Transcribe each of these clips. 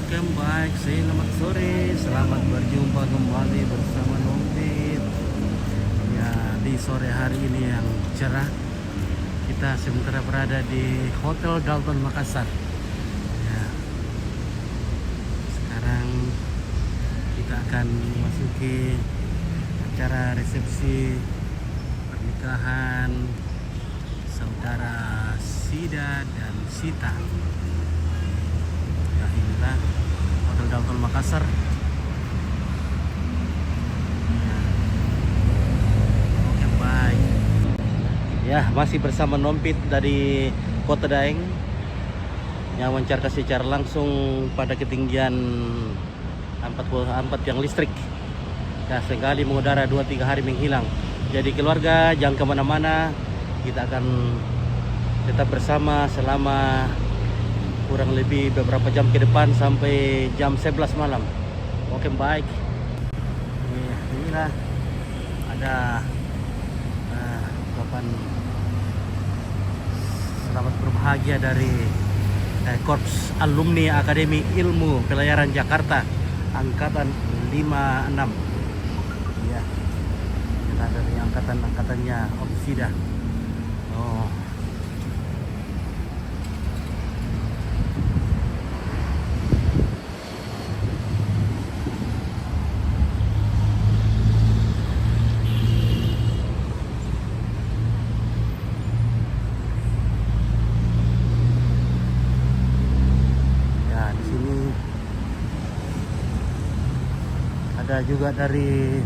Welcome back, selamat sore, selamat berjumpa kembali bersama Nompit. Ya, di sore hari ini yang cerah, kita sementara berada di Hotel Dalton Makassar. Ya, sekarang kita akan memasuki acara resepsi pernikahan saudara Sida dan Sita. Ya, inilah Hotel Dalton Makassar. Oke, baik. Ya, masih bersama Nompit dari Kota Daeng yang mencarka secara langsung pada ketinggian 44 yang listrik. Ya, sekali mengudara 2-3 hari menghilang. Jadi keluarga jangan kemana-mana, kita akan tetap bersama selama kurang lebih beberapa jam ke depan sampai jam 11 malam. Oke, baik. Inilah ada ucapan selamat berbahagia dari Korps Alumni Akademi Ilmu Pelayaran Jakarta Angkatan 56. Ya, kita dari angkatannya Om Sida. Oh. Ada juga dari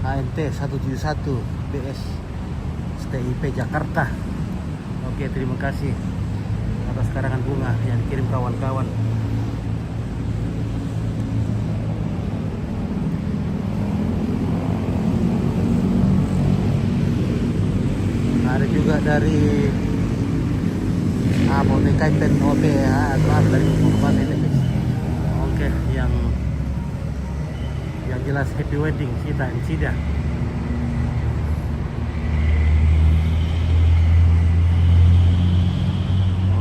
ANT 171 BS STIP Jakarta. Oke, terima kasih atas karangan bunga yang dikirim kawan-kawan. Ada juga dari Bote Kaipen OP dari Kabupaten Tepes. Oke, yang jelas happy wedding Sita dan Sida.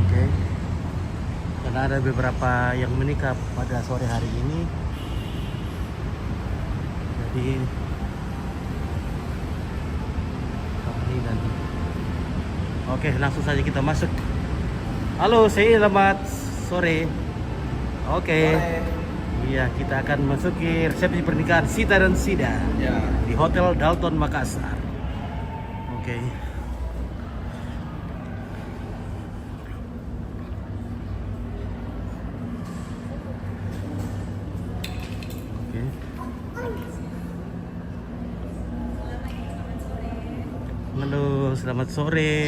Oke, karena ada beberapa yang menikah pada sore hari ini, jadi dan oke, langsung saja kita masuk. Halo, selamat sore. Oke. Iya, kita akan masuki resepsi pernikahan Sita dan Sida ya, di Hotel Dalton Makassar. Oke. Oke. Halo, selamat sore.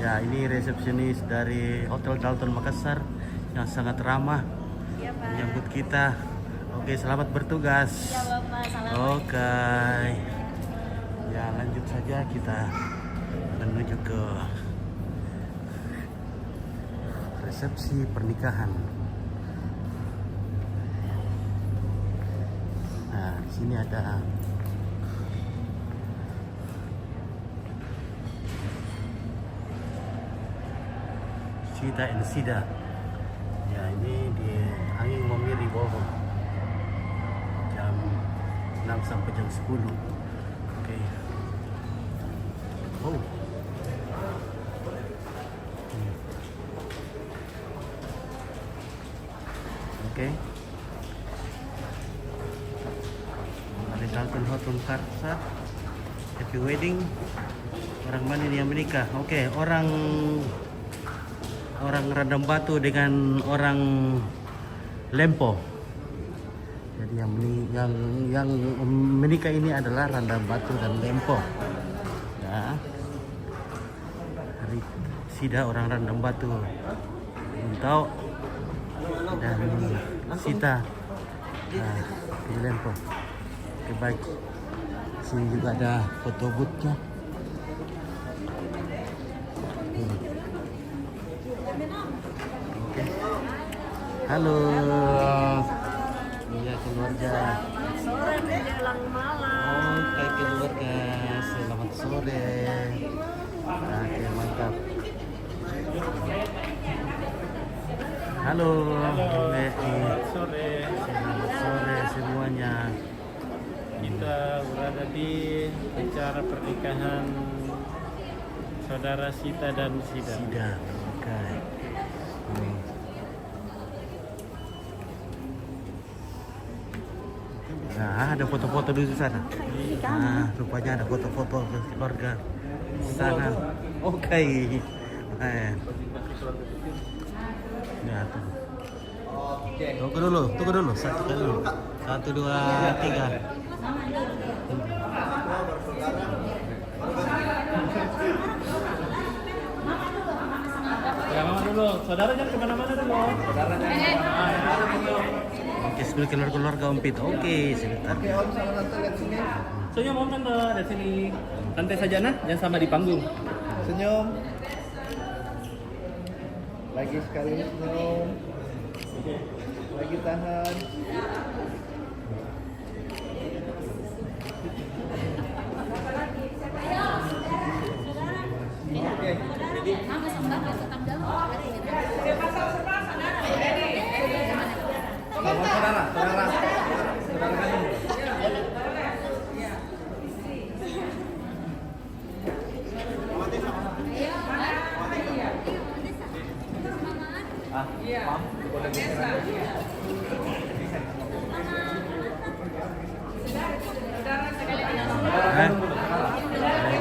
Ya, ini resepsionis dari Hotel Dalton Makassar yang sangat ramah menyambut kita. Oke, selamat bertugas. Ya, Bapak, salam. Oke. Ya, lanjut saja kita menuju ke resepsi pernikahan. Nah, di sini ada Sita dan Sida. Ya, ini di Angin Mamiri Bogor jam 6 sampai jam 10. Oke. Oh. Oke. Ada Dalton Hotel Makassar. Happy wedding. Orang mana ini yang menikah? Oke, orang Randam Batu dengan orang Lempo. Jadi yang menikah ini adalah Randam Batu dan Lempo. Ya. Hari Sida orang Randam Batu. Untuk dan Sita di Lempo. Oke, baik. Sini juga ada foto boothnya. Halo. Iya, keluarga. Sore menjelang malam. Oke, keluarga. Selamat sore. Oke, Halo. Halo, Mei. selamat sore. Selamat sore semuanya. Kita berada di acara pernikahan saudara Sita dan Sida. Sida. Oke. Hmm. Nah, ada foto-foto di sana. Nah, rupanya ada foto-foto keluarga di sana. Oke. Ya, tunggu dulu. Satu kali dulu. 1, 2, 3. Jangan dulu, saudara jangan kemana-mana dulu. Saudara jangan kemana-mana dulu. Oke, sebelah keluarga Om Pit. Oke, sebentar. Senyum om tante dari sini. Santai saja nah, jangan sama di panggung. Senyum. Lagi sekali senyum. Lagi tahan. Oke. Mama sama Bapak tetap dalam. Salam saudara kandung.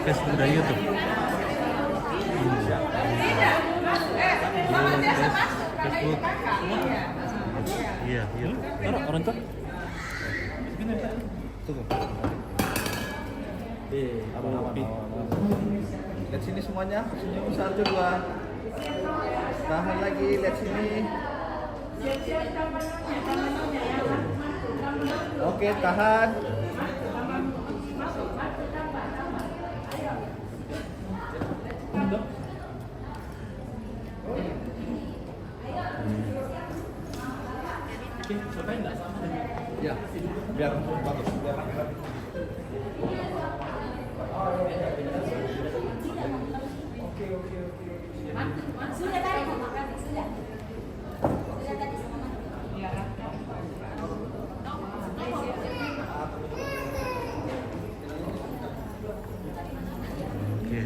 Facebook dan YouTube. Facebook. Iya, YouTube. Orang tuh? Tunggu. Aman. Lihat sini semuanya. Senyum 1, 2. Tahan lagi, lihat sini. Oke, tahan. Ya, biar bagus. Sudah tadi mau makan, sudah. Sudah tadi sama mama. Oke.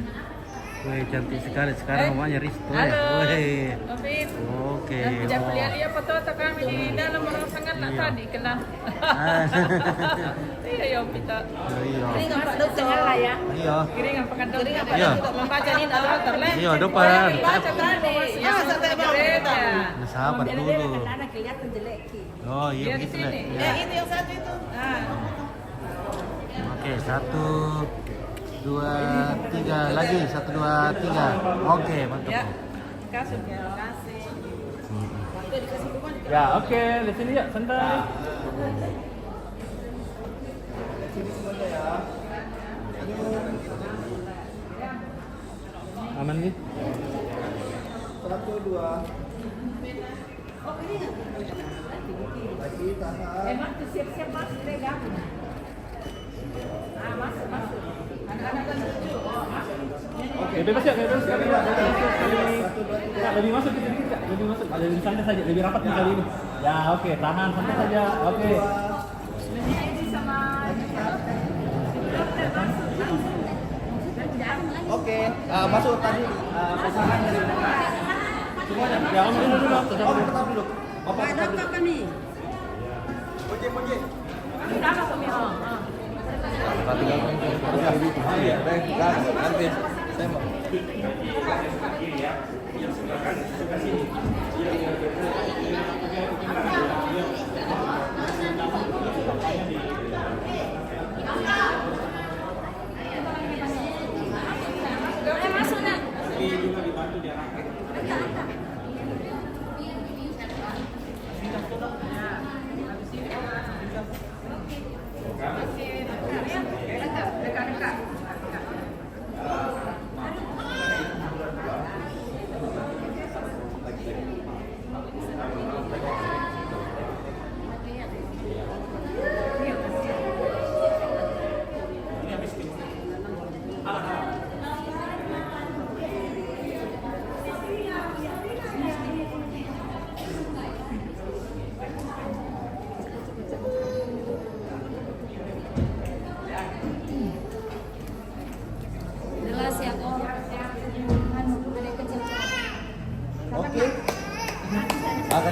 Wih, cantik sekali sekarang namanya Risto ya. Halo, Wih. David. Oke. Jangan lihat foto kami di dalam orang sangat nak Iya. tadi kenal. Iya ya kita. Iya. Ini nggak Pak Dokter lah ya. Iya. Kiringan pakai dokter. Iya. Membaca ini dokter lah. Iya, depan. Baca tadi. Ya sampai berita. Nah, sahabat dulu. Anak kelihatan jelek. Oh iya Dia di begitu sini. ya. Itu yang satu itu. Ah. Oke, 1, 2, 3 lagi. 1, 2, 3. Oke, mantap. Ya. Kasih. Hmm. Ya, oke, di sini ya, santai. Aman nih. 1, 2. Lagi tahan. Emang tuh siap-siap masuk deh gabung. Ah, masuk. Anak-anak kan lucu. Oh, masuk. Ya, bebas ya, bebas sekali ya. Kak, lebih masuk dikit, Kak. Lebih masuk. Lebih santai saja, lebih rapat nih kali ini. Ya, oke, tahan santai saja. Oke. Ini sama Oke, masuk tadi pasangan dari semuanya. Ya, om dulu. Tetap dulu. Bapak tetap dulu. kami. Oke. Sama kami. Iya, baik. Nanti saya mau. Masuk nak.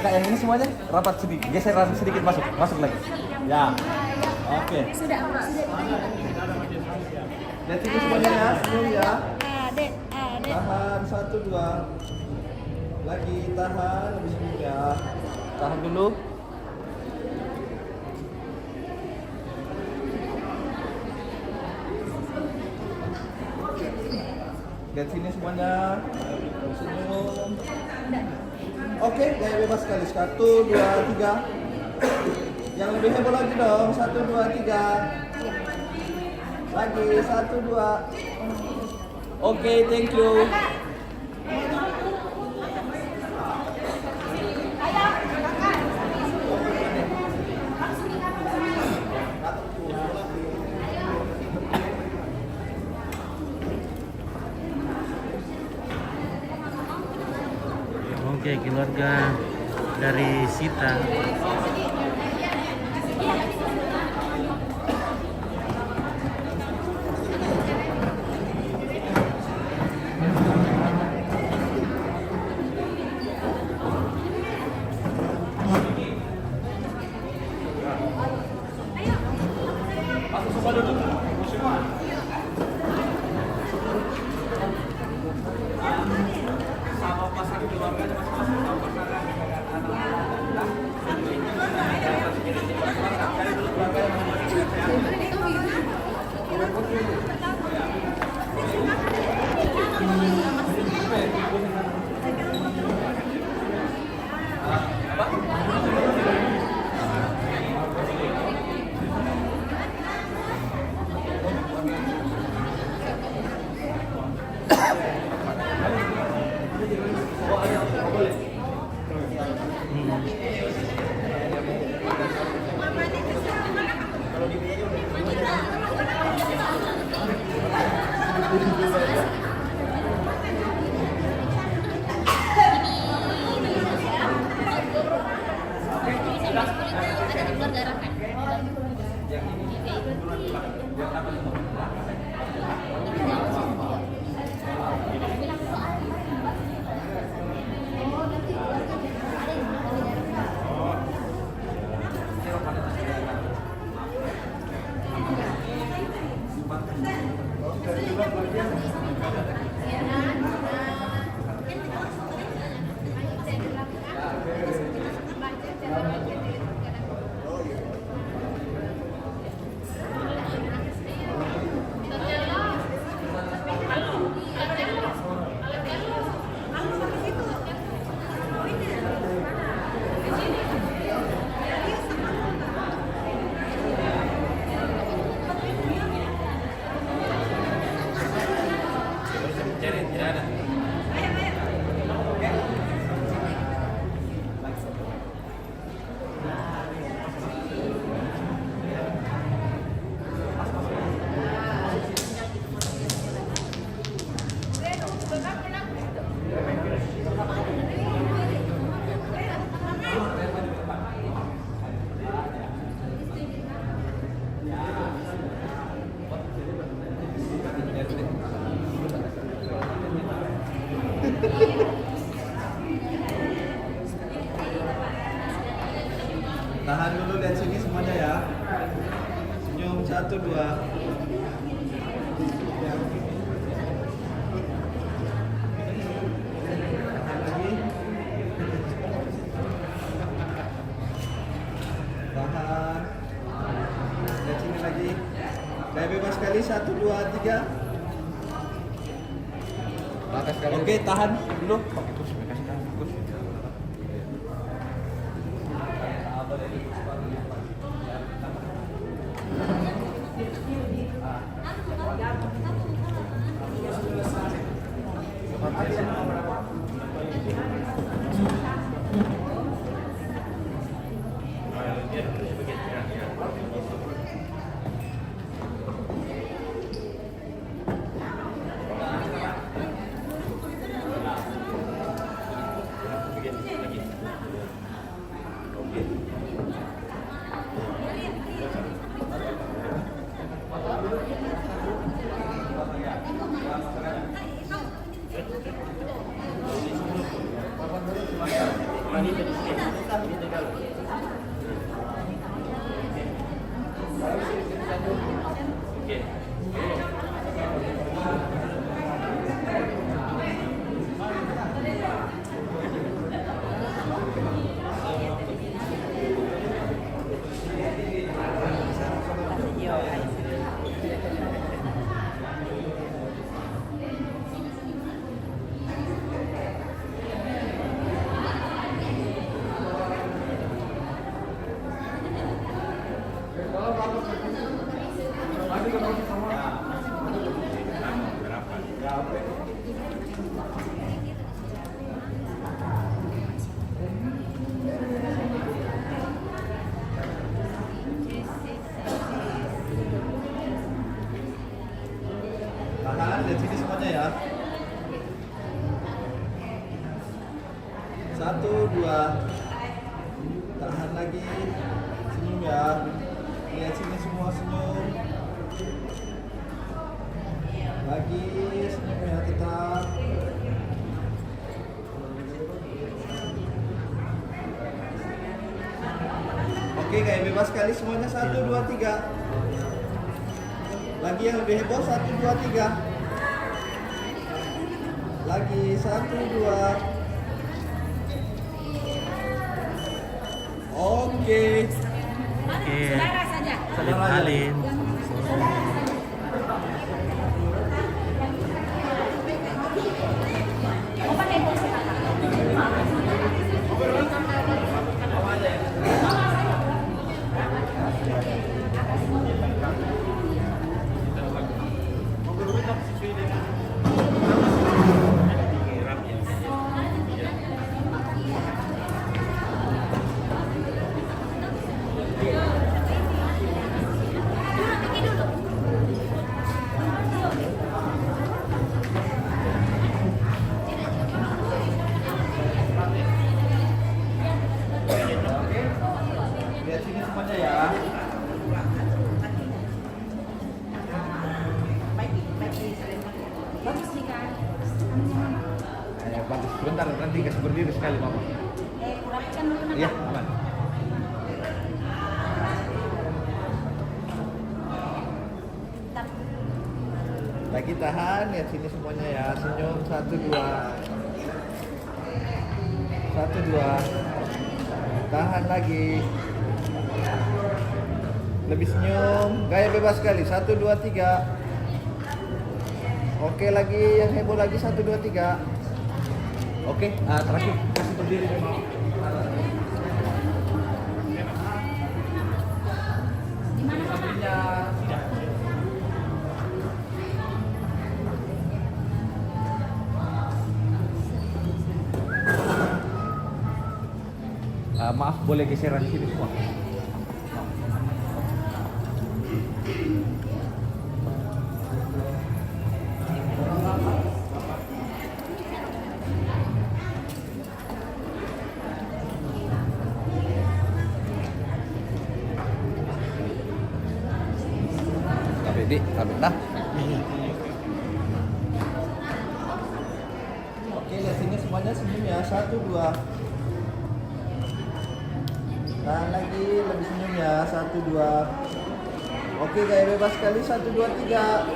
Kakak yang ini semuanya rapat sedikit, geseran sedikit masuk lagi. Ya. Oke. Sudah. Lihat ini semuanya ya, senyum ya. Adek. Tahan 1 2. Lagi tahan, habis ini ya. Tahan dulu. Lihat sini semuanya. Senyum. Oke, gaya bebas sekali. 1 2 3. Yang lebih heboh lagi dong. 1 2 3. Lagi 1 2. Oke, thank you. Oke, keluarga dari Sita. Tahan dulu, lihat sini semuanya ya. Senyum 1 2. Tahan. Lihat sini lagi. Gaya bebas sekali 1 2 3. Oke, tahan dulu. Pakai kursi, kasih tahan kursi. Tahan, lihat sini semuanya ya. 1, 2. Tahan lagi. Senyum ya. Lihat sini semua senyum. Lagi senyum ya tetap. Oke, kayak bebas sekali semuanya. 1, 2, 3. Lagi yang lebih heboh. 1, 2, 3. Lagi 1, 2. Oke. Oke. Saudara saja. Salin-salin. Oh, pakai kursi kakak. Lihat sini semuanya ya. Bagus nih kak. Bagus. Sebentar, nanti kasih berdiri sekali mama. Rapikan dulu nak. Iya, aman. Lagi tahan, lihat sini semuanya ya. Senyum 1, 2. 1, 2. Tahan lagi. Lebih senyum. Gaya bebas sekali. 1, 2, 3. Oke, lagi yang heboh lagi. 1, 2, 3. Oke, terakhir kasih berdiri memang. Maaf, boleh geseran sini semua. Dik, taruh dah. Oke, lihat sini semuanya senyum ya. 1, 2. Tahan lagi, lebih senyum ya. 1, 2. Oke, gaya bebas sekali. 1, 2, 3.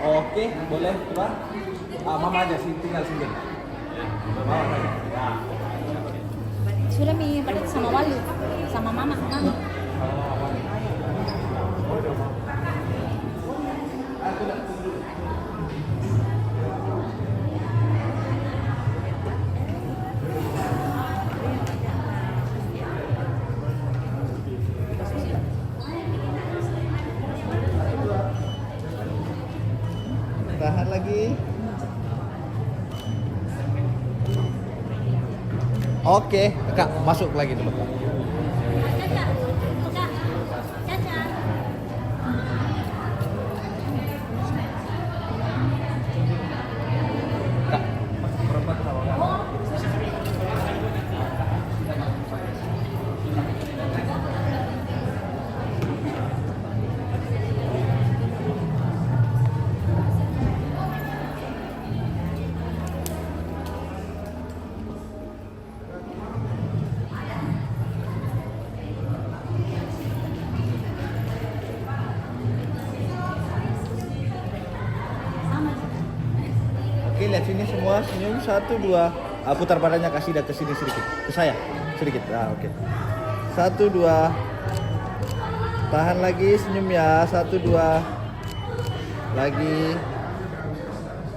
Oke, boleh coba. Mama aja sih, tinggal sini. Mama aja. Ya. Sudah mi pada sama Walu, sama mama. Tahan lagi. Oke, Kak, masuk lagi dulu. Kak, berobat sama Kak. lihat sini semua, senyum 1 2. Putar badannya, kasih dah ke sini sedikit. Ke saya sedikit. Nah, oke. 1 2. Tahan lagi, senyum ya. 1 2. Lagi.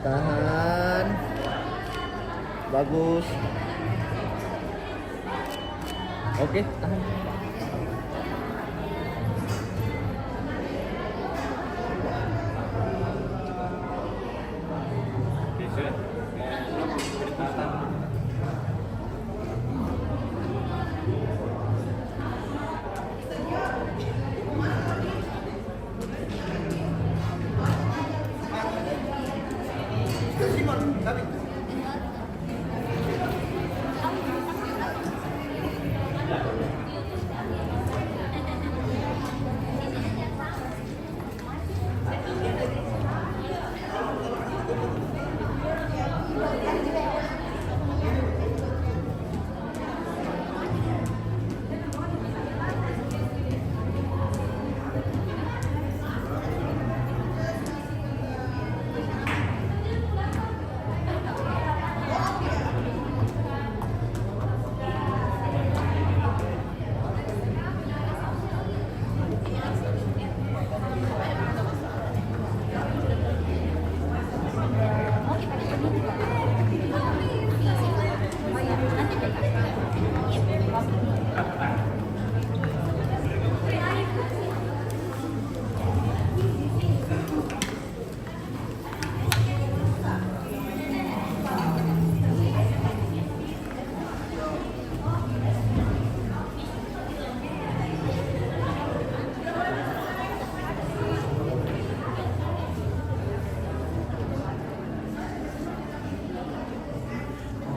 Tahan. Bagus. Oke, tahan.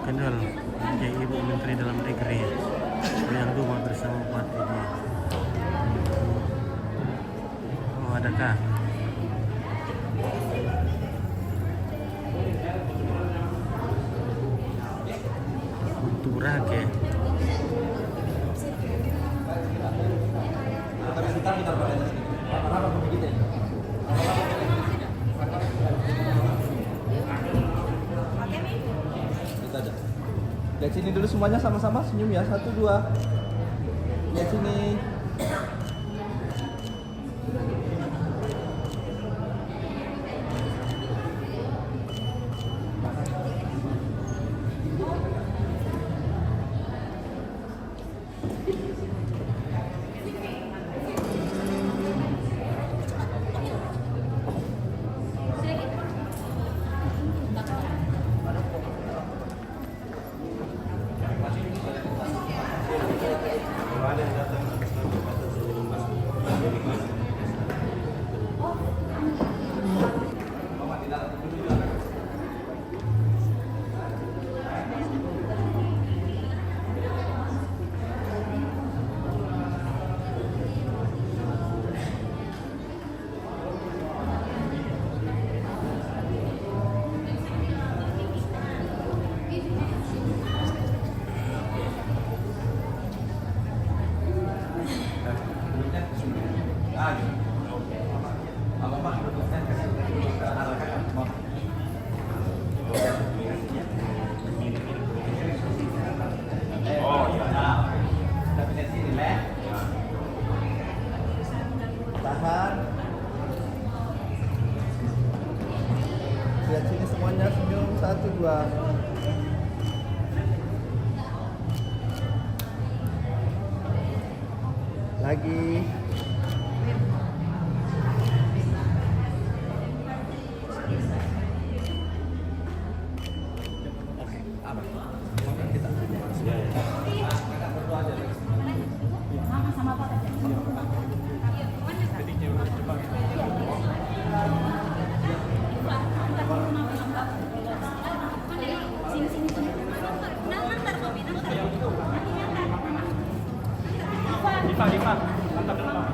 Kendal menjadi Ibu Menteri Dalam Negeri yang rumah bersama Pak ini. Oh, adakah? Turag ya. Lihat sini dulu semuanya sama-sama senyum ya. 1 2. Lihat sini. Tahan. Lihat sini semuanya senyum 1 2. Lagi. Diva, mantap dulu Pak.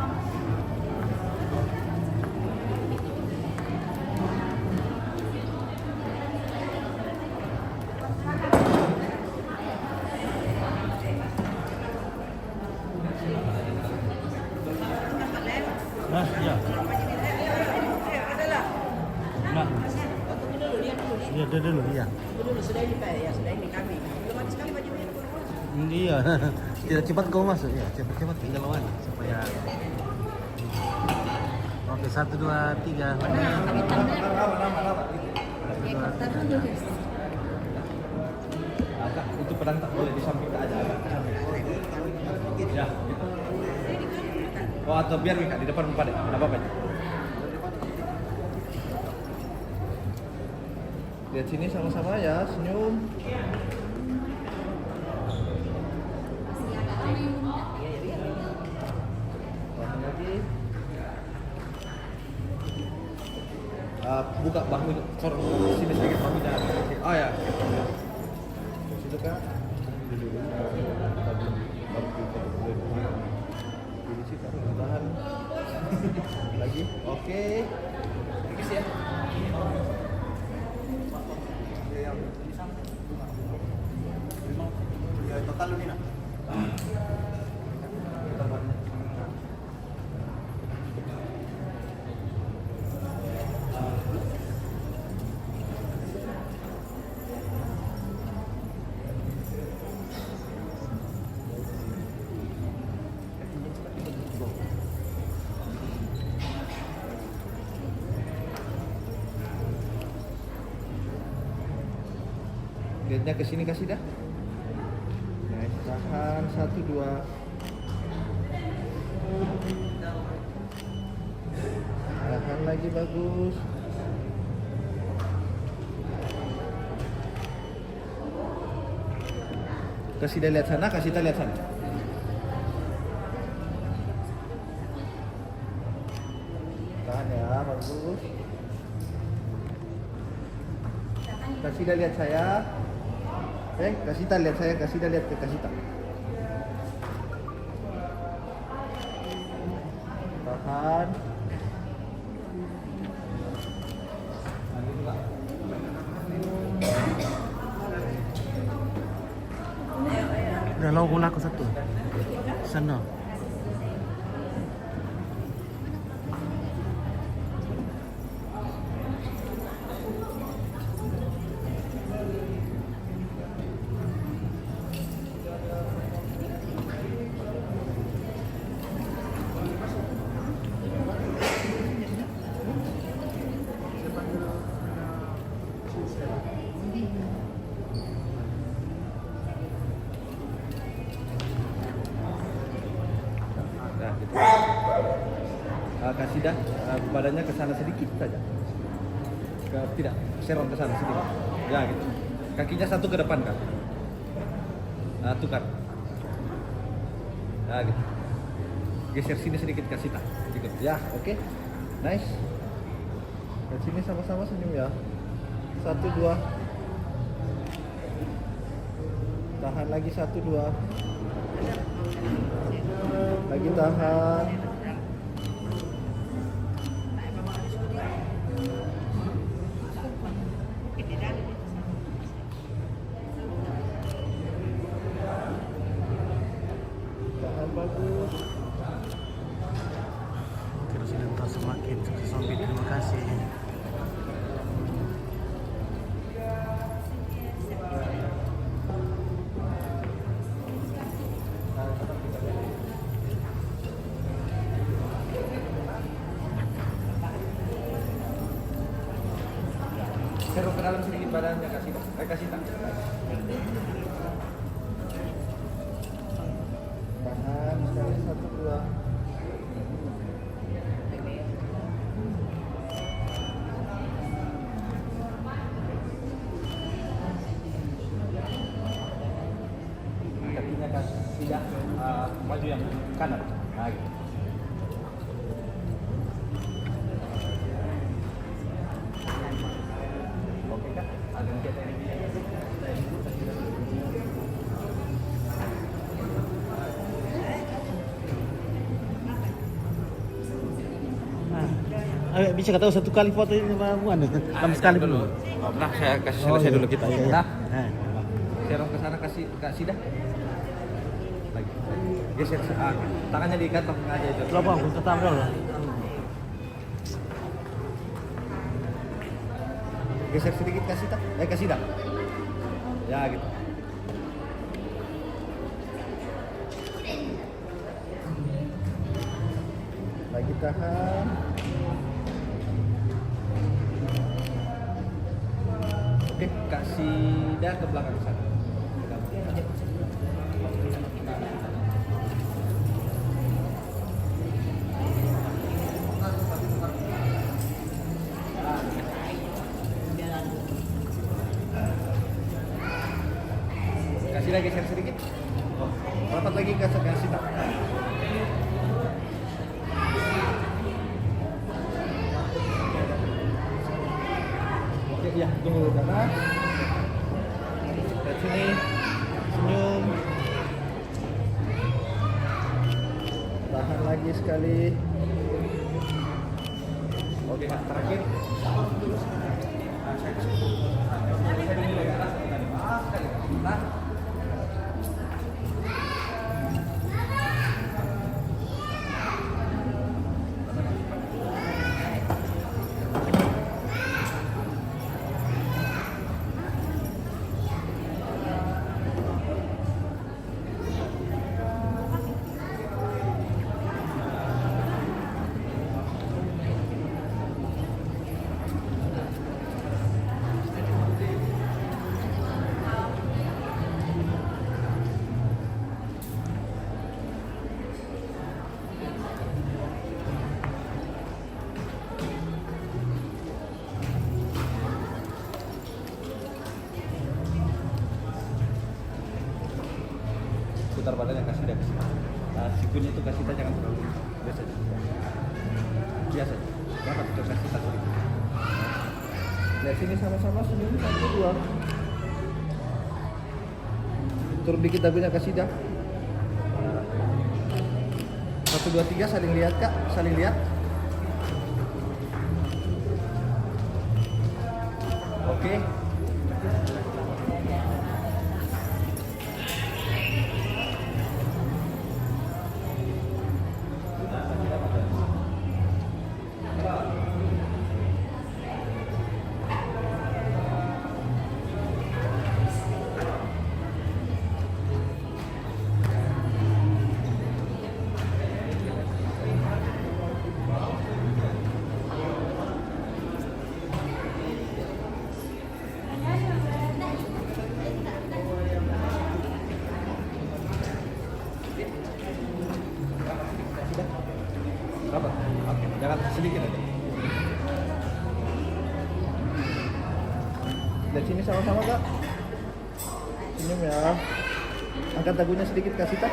Nah, ya. Nah. Iya, dulu, iya. Dulu sudah ini Pak, ya sudah ini kami. Belum ada sekali bajunya. Iya. Tidak cepat kau masuk ya, cepat tinggal lawan supaya. Oke, 1 2 3. Agak itu pedang tak boleh di samping tak aja, agak ke samping. Ya. Oh, atau biar Kak di depan Pak deh. Enggak apa-apa. Lihat sini sama-sama ya, senyum. Tahan lagi. Buka bahu, sini sedikit bahunya. Oh ya. Situ Kak. Ini sih Kak, tahan. Lagi. Oke. Dikis ya. Ya, total ini nak. Lihatnya ke sini kasih dah. Nice, tahan 1 2. Tahan lagi, bagus. Kasih dia lihat sana, kasih dia lihat sana. Tahan ya, bagus. Kasih dia lihat saya. Kasih tak lihat saya, kasih tak lihat ke kasih tak. Tahan. Lagi juga. Udah lawan aku 1. Sana. Nah, gitu. Kasih dah badannya ke sana sedikit saja. Tidak, serong ke sana sedikit. Ya gitu. Kakinya 1 ke depan kan. Tukar. Nah gitu. Geser sini sedikit kasih tak. Gitu. Ya, oke. Nice. Lihat sini sama-sama senyum ya. 1 2. Tahan lagi 1 2. Lagi tahan. Tahan bagus. Terus lentah semakin sampai terima kasih. Serong ke dalam sedikit badannya kasih. Kasih tak. Tahan sekali 1 2. Kakinya kasih dah maju yang kanan. Nah, gitu. Oke Kak, ada yang kita ini. Bisa kata 1 kali foto ini mana? Lama sekali dulu. Nah, saya kasih selesai dulu kita. Iya, iya. Nah, Nah. serong ke sana kasih dah. Lagi. Geser tangannya diikat tengah aja itu. Coba aku tetap dulu. Geser sedikit kasih tak? Kasih dah. Ya gitu. Lagi tahan. Oke, kasih dah ke belakang sana. Kasih lagi geser sedikit. Rapat lagi kasih tak. Oke, ya, tunggu dulu kanan. Lihat sini. Senyum. Tahan lagi sekali. Oke, terakhir. Putar badannya, kasih dah kesini. Sikunya itu kasih tak, jangan terlalu biasa aja. Biasa aja. Dapat itu kasih tak sedikit. Lihat sini sama-sama senyum 1, 2. Turun dikit dagunya, kasih dah. 1, 2, 3 saling lihat kak, saling lihat. Oke. Rapat. Oke, jangan sedikit aja. Lihat sini sama-sama kak. Senyum ya. Angkat dagunya sedikit, kasih tak.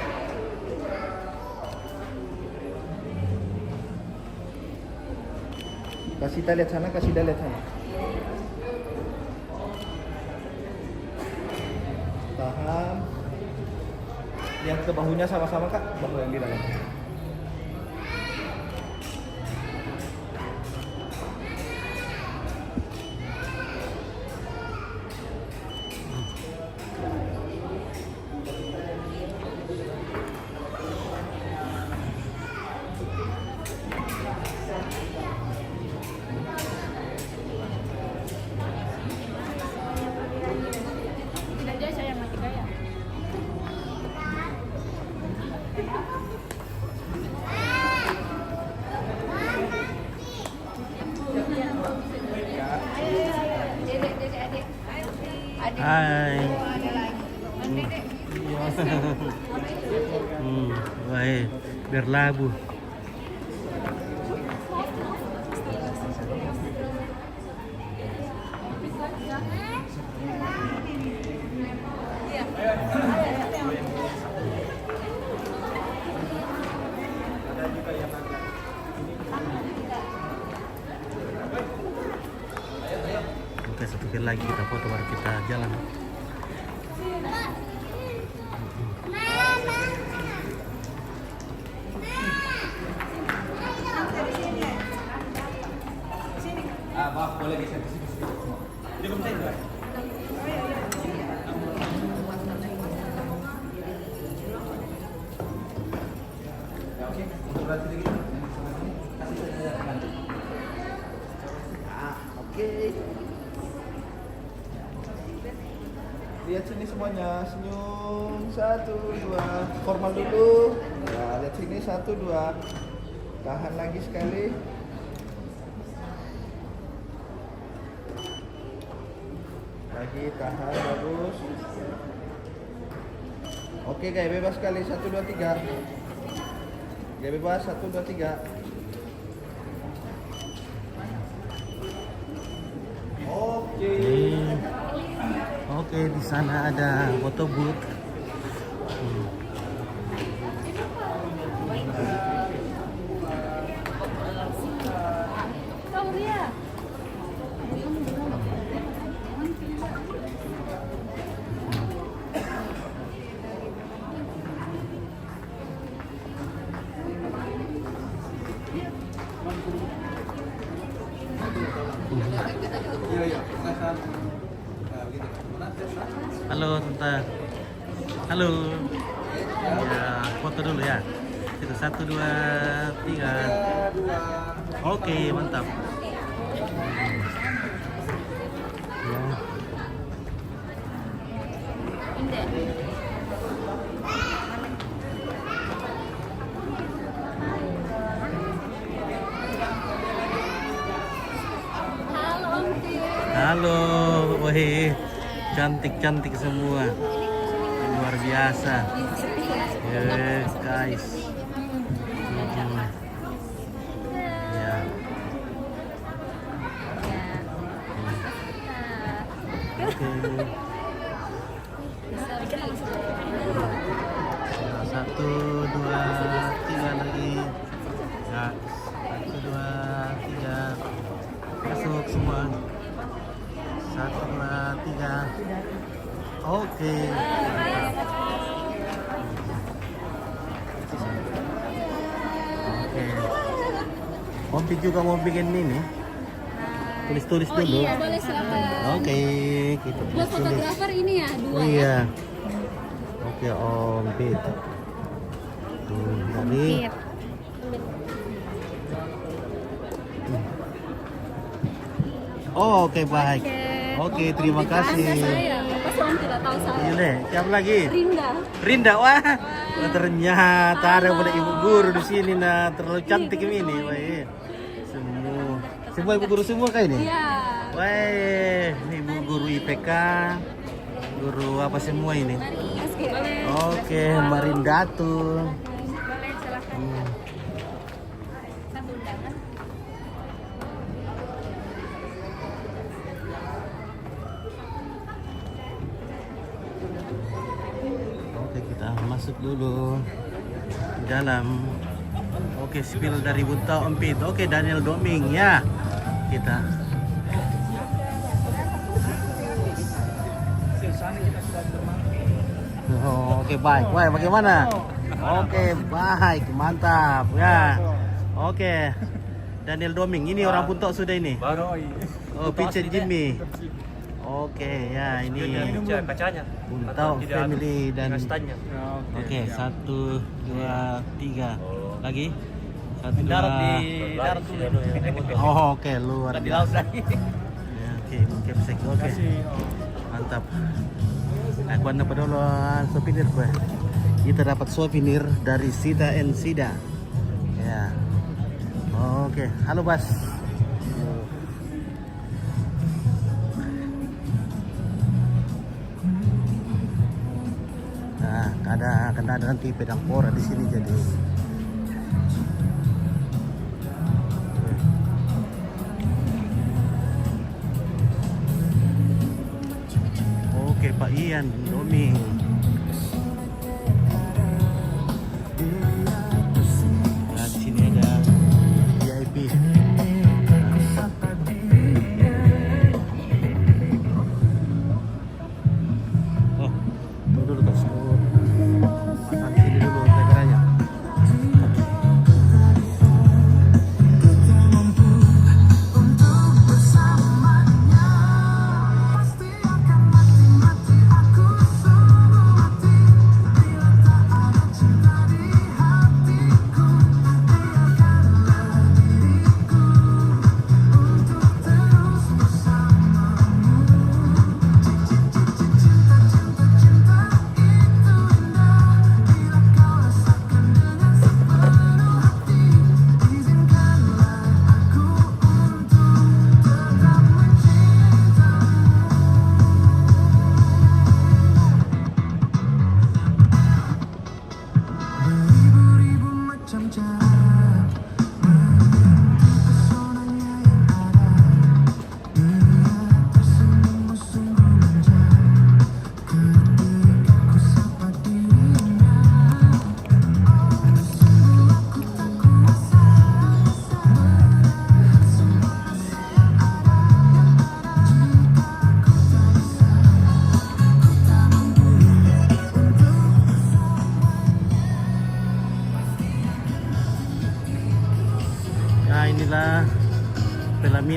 Kasih tak, lihat sana, kasih dah lihat sana. Tahan. Lihat ke bahunya sama-sama kak, bahu yang di dalam. Tidak dia saya mati kaya. Hai. Baik, berlabuh. Oke, satu kali lagi kita foto baru kita jalan. Maaf, boleh geser ke sini sedikit semua. Dia belum saya. Ya oke, untuk berarti sedikit. Kasih saja nanti. Oke. Lihat sini semuanya, senyum. 1, 2. Formal dulu. Ya, lihat sini 1, 2. Tahan lagi sekali. Lagi tahan, bagus. Oke, gaya bebas sekali. 1, 2, 3. Gaya bebas 1, 2, 3. Oke. Oke, di sana ada foto booth. Tahu dia. Halo Tante. Halo. Ya, foto dulu ya. Itu 1, 2, 3. Oke, mantap. Ya. Halo Om Tir. Halo, wih, cantik-cantik semua. Luar biasa. Yes, guys. Ya. Oke. Ya, 1, 2, 3 lagi. Ya, 1, 2, 3. Masuk semua. 1, 2, 3. Oke. Oke. Ompi juga mau bikin ini. Tulis-tulis Oh dulu. iya, boleh silakan. Oke, kita Buat tulis-tulis. fotografer ini ya, 2 ya. Iya. Oke, Om Pit. Jadi oh, oke, baik. Oke, terima kasih. Saya, pasti Om tidak tahu saya. Iya deh, siapa lagi? Rinda. Rinda, wah. Wah, ternyata ada boleh ibu guru di sini nah, terlalu cantik ini. Wah, iya. Semua ibu guru semua kayak ini. Iya. Wah, ini ibu guru IPK, guru apa semua ini. Boleh. Oke, Mbak Rinda tuh. Boleh silakan. Satu undangan. Oke, kita masuk dulu di dalam. Oke, spill dari Bunta Ompit. Oke, Daniel Doming ya. Kita. Oh, oke, baik. Wah, bagaimana? Oke, baik, mantap ya. Oke, Daniel Doming. Ini orang Bunta sudah ini. Baru Oh, Vincent Jimmy. Oke, ya ini kacanya. Bunta family dan Kastanya. oke, 1, 2, 3 lagi 1, 2. Darat di darat dulu. Oh, oke, luar Di laut biasa. lagi. Ya, oke, capsek, oke, mantap. Aku dapat dulu souvenir gue. Kita dapat souvenir dari Sida and Sida. Ya, oke, halo Bas. Nah, ada nanti pedang pora di sini jadi. Oke, Pak Ian Doming. Nah, di sini ada VIP. Oh, tunggu dulu guys. Makan di sini dulu kameranya.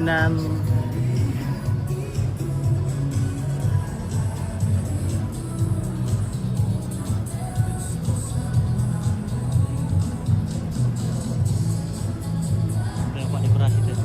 mainan. Pak dekorasi tuh.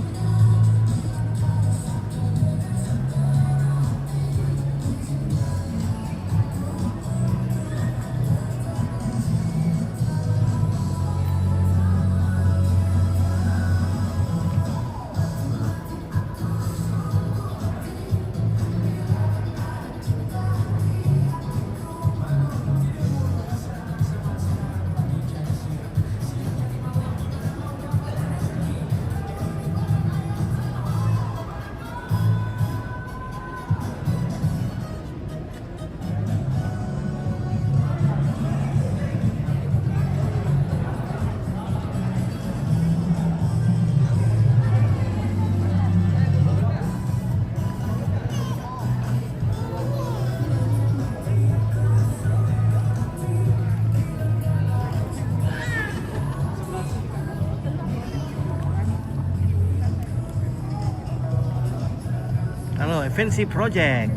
Halo, Fancy Project.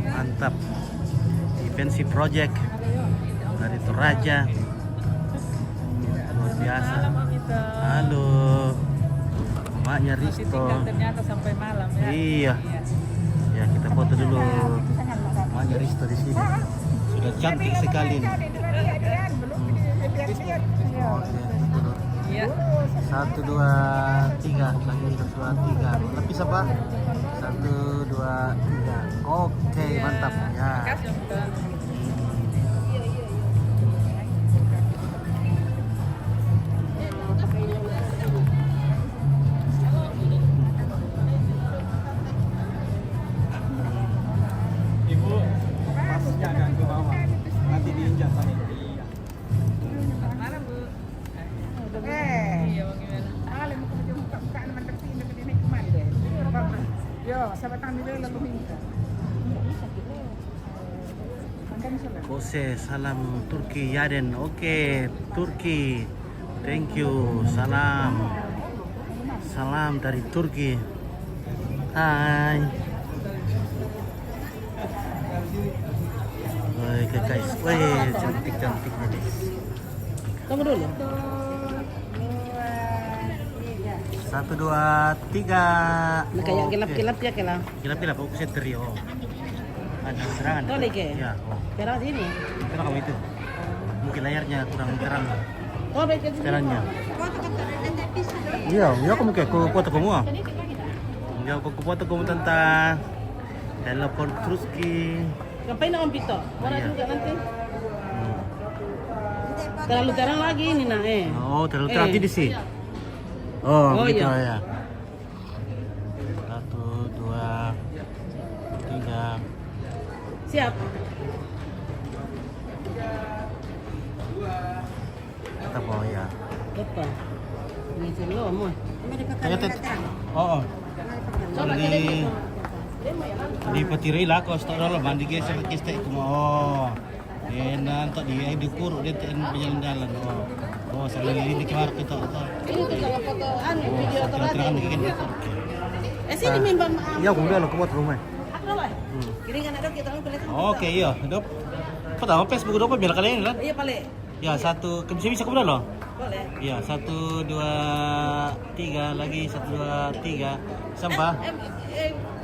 Mantap. Fancy Project dari Toraja. Luar biasa. Halo. Maknya Risto. Ternyata sampai malam ya. Iya. Ya, kita foto dulu. Maknya Risto di sini. Sudah cantik sekali nih. Iya. 1, 2, 3 lagi 1, 2, 3 lebih apa? 1, 2, 3 oke mantap ya. Ibu pas jangan ke bawah. Nanti diinjak tadi. Iya. Mana Bu? Iya, bagaimana? Ale mo kung yung kaan naman kasi hindi ko din kumande. Yo, sa batang nila lang huminta. Hanggang sila. Bose salam Turki Yaden. Oke Turki, thank you. Salam dari Turki. Hai. Oke guys, wih cantik-cantiknya deh. Kamu dulu. 1, 2, 3 Nah, kayak gelap-gelap ya kela. Gelap-gelap, aku bisa teri. Oh. Ada serangan. Oh, lagi? Ya, oh. Kira sini. Kira kamu itu. Mungkin layarnya kurang terang. Oh, baik itu. Jalannya. Iya, ya kamu kayak aku foto kamu ah. Ya aku foto kamu tentang telepon Turki. Ngapain Om Pito? Warna Iya. juga nanti. Terlalu terang lagi ini nah Oh, terlalu terang di sini. Oh, Oh, begitu iya. ya. 1, 2, 3. Siap. Kita bawa ya. Apa? Ini selo mo. Kaya oh. Coba Di petiri lah kau stok dulu mandi guys sama kistek oh. Enak tak dia dikuruk dia ten penjalan-jalan oh. Oh, saya lagi ini kemar kita. Ini tuh kalau foto anu Oh, video atau kira-kira kan bikin. sini mimba. Iya, aku udah ke buat rumah. Aku lah. Kiringan ada kita pilih. Oke, iya, dop. Pertama Facebook dop biar kalian lah. Iya, Pale. Ya, satu, bisa aku udah loh. Boleh. Iya, 1, 2, 3 lagi 1, 2, 3 sampah.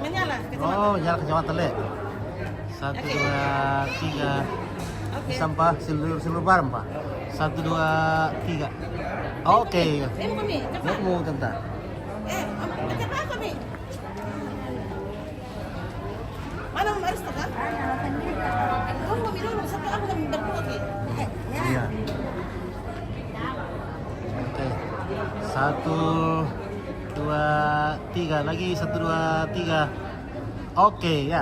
Menyala Oh, nyala kecamatan le. 1, 2, 3 Oke. sampah seluruh barang pak. 1, 2, 3. Oke. Mau kami, cepat. Mau tentang. Cepat kami. Mana Om Aristo kan? Kamu kami dulu, sampai aku kami berdua ki. Iya. Oke. 1, 2, 3 lagi 1, 2, 3. Oke ya.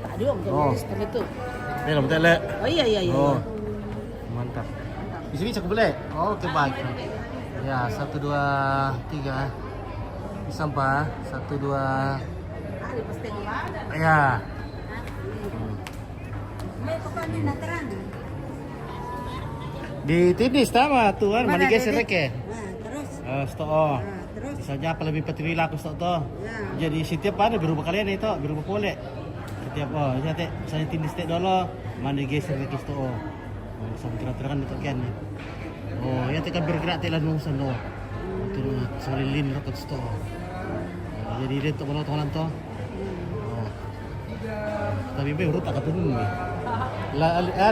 Tadi Om Oh. Aristo itu. Belum tele. Oh iya. Oh. Mantap. Bisa bisa aku boleh? Oke baik. Ya 1, 2, 3. Sampah 1, 2. Ya. Di tinis sama tuan, mandi geser ke. Terus, Stop. terus. Di Misalnya apa lebih petri laku to. Jadi setiap ada berubah kalian itu, berubah boleh. Setiap saya tindis tek dulu, mana geser ke situ. Oh, sampai kira-kira kan itu kan. Oh, ya tekan bergerak telah nungsan do. Itu solilin rapat situ. Jadi dia tu kalau tuan to. Oh. Tapi be urut tak ketemu.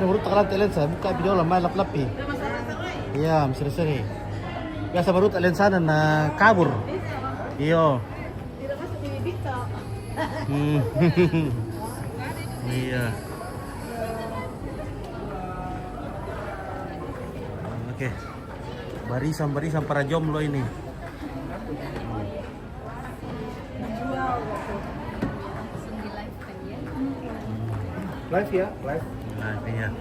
Urut tak lantai lensa buka video lah main lap-lap eh. Iya, seri-seri. Biasa baru tak lensa na kabur. Iyo. Tidak masuk di bibit toh. Iya. Oke. Barisan para jomblo ini. Langsung di live kan ya. Live ya, live. Nah, iya.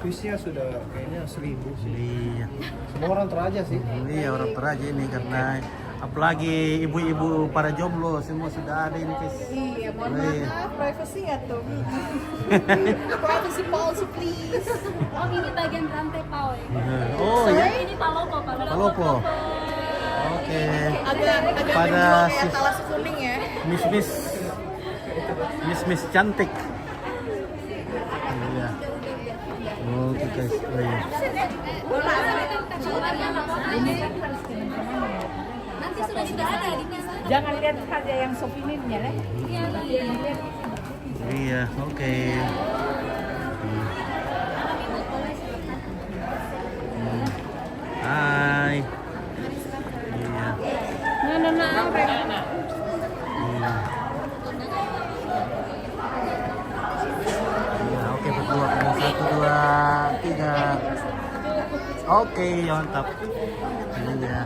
Views-nya sudah kayaknya 1000 sih. Iya. Semua orang teraja sih. Iya, orang teraja ini karena apalagi ibu-ibu para jomblo semua sudah ada ini guys. Iya, mohon Iya. maaf, privacy ya tuh. Privacy policy please. Oh ini bagian rantai pau ya. Oh ya. Ini palopo. Palopo. Oke. Agak Pada menjual kayak sis- talas kuning ya. Miss cantik. Iya. Oke guys. Oh, iya. Nanti sudah ada di sana. Jangan lihat saja yang souvenirnya ya. Iya, oke. Hai. Iya. Iya, oke berdua. 1, 2, 3. Oke, mantap. Iya.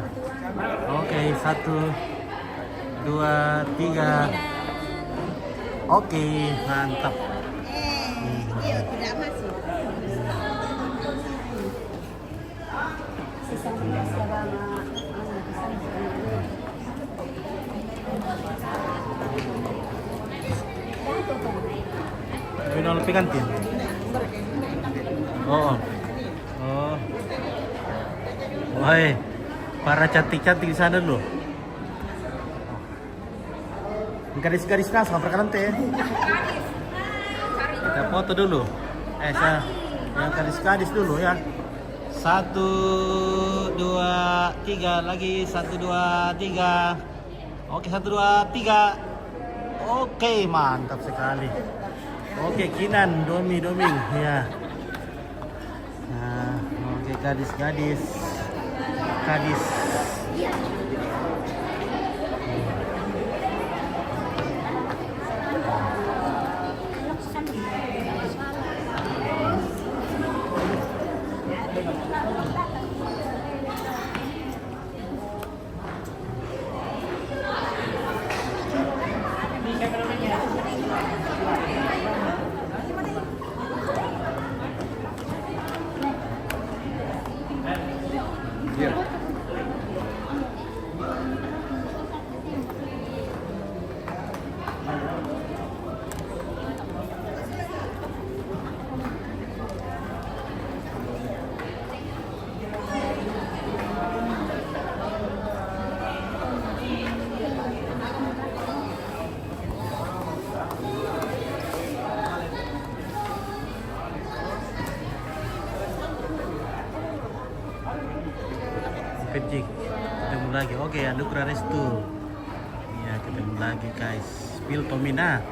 Oke, 1, 2, 3. Oke, mantap. Iya, tidak masuk. Ini lebih kantin. Oh. Oh. Woi, para cantik-cantik di sana dulu. Garis-garis nas, perkenalan teh. Kita foto dulu. Saya yang gadis-gadis dulu ya. 1, 2, 3 lagi. 1, 2, 3. Oke, 1, 2, 3. Oke, mantap sekali. Oke, Kinan, Doming ya. Nah, oke gadis. Pejik, ketemu lagi. Oke, Andukra Restu. Iya, ketemu lagi guys. Pil Tomina.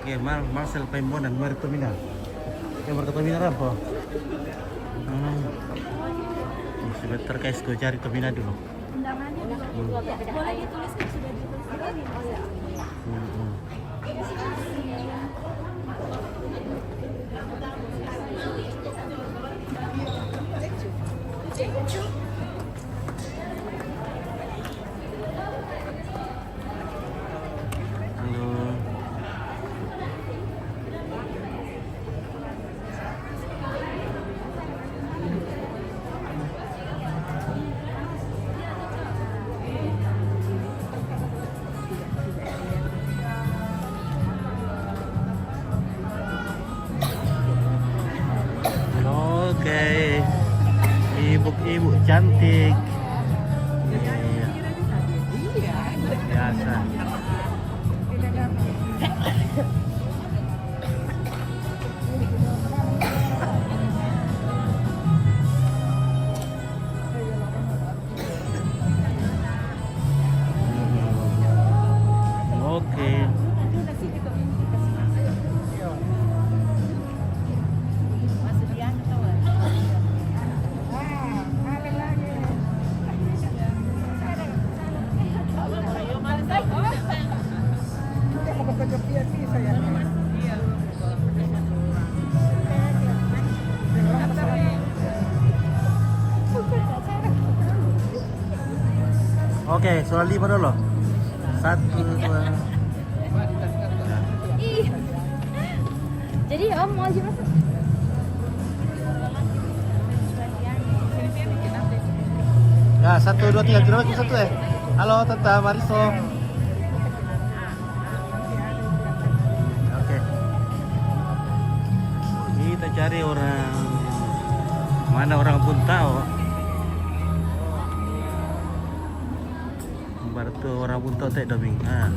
Oke, Marcel Pembonan, Mari Tomina. Oke, Mari Tomina apa? Sebentar guys, gue cari Tomina dulu. Undangannya boleh ditulis kan sudah ditulis. Oh ya. Halo. Oke, ibu-ibu cantik. Iya. bekerja PRT saya. Iya. Oke, soal 5 dulu. 1, 2. Ih. Jadi Om mau aja masuk. Ya, 1, 2, 3. Kira lagi 1 ya. Halo, Tante Mariso. Oke. Kita cari orang mana orang Buntao. Berarti orang Buntao tak doming. Ah.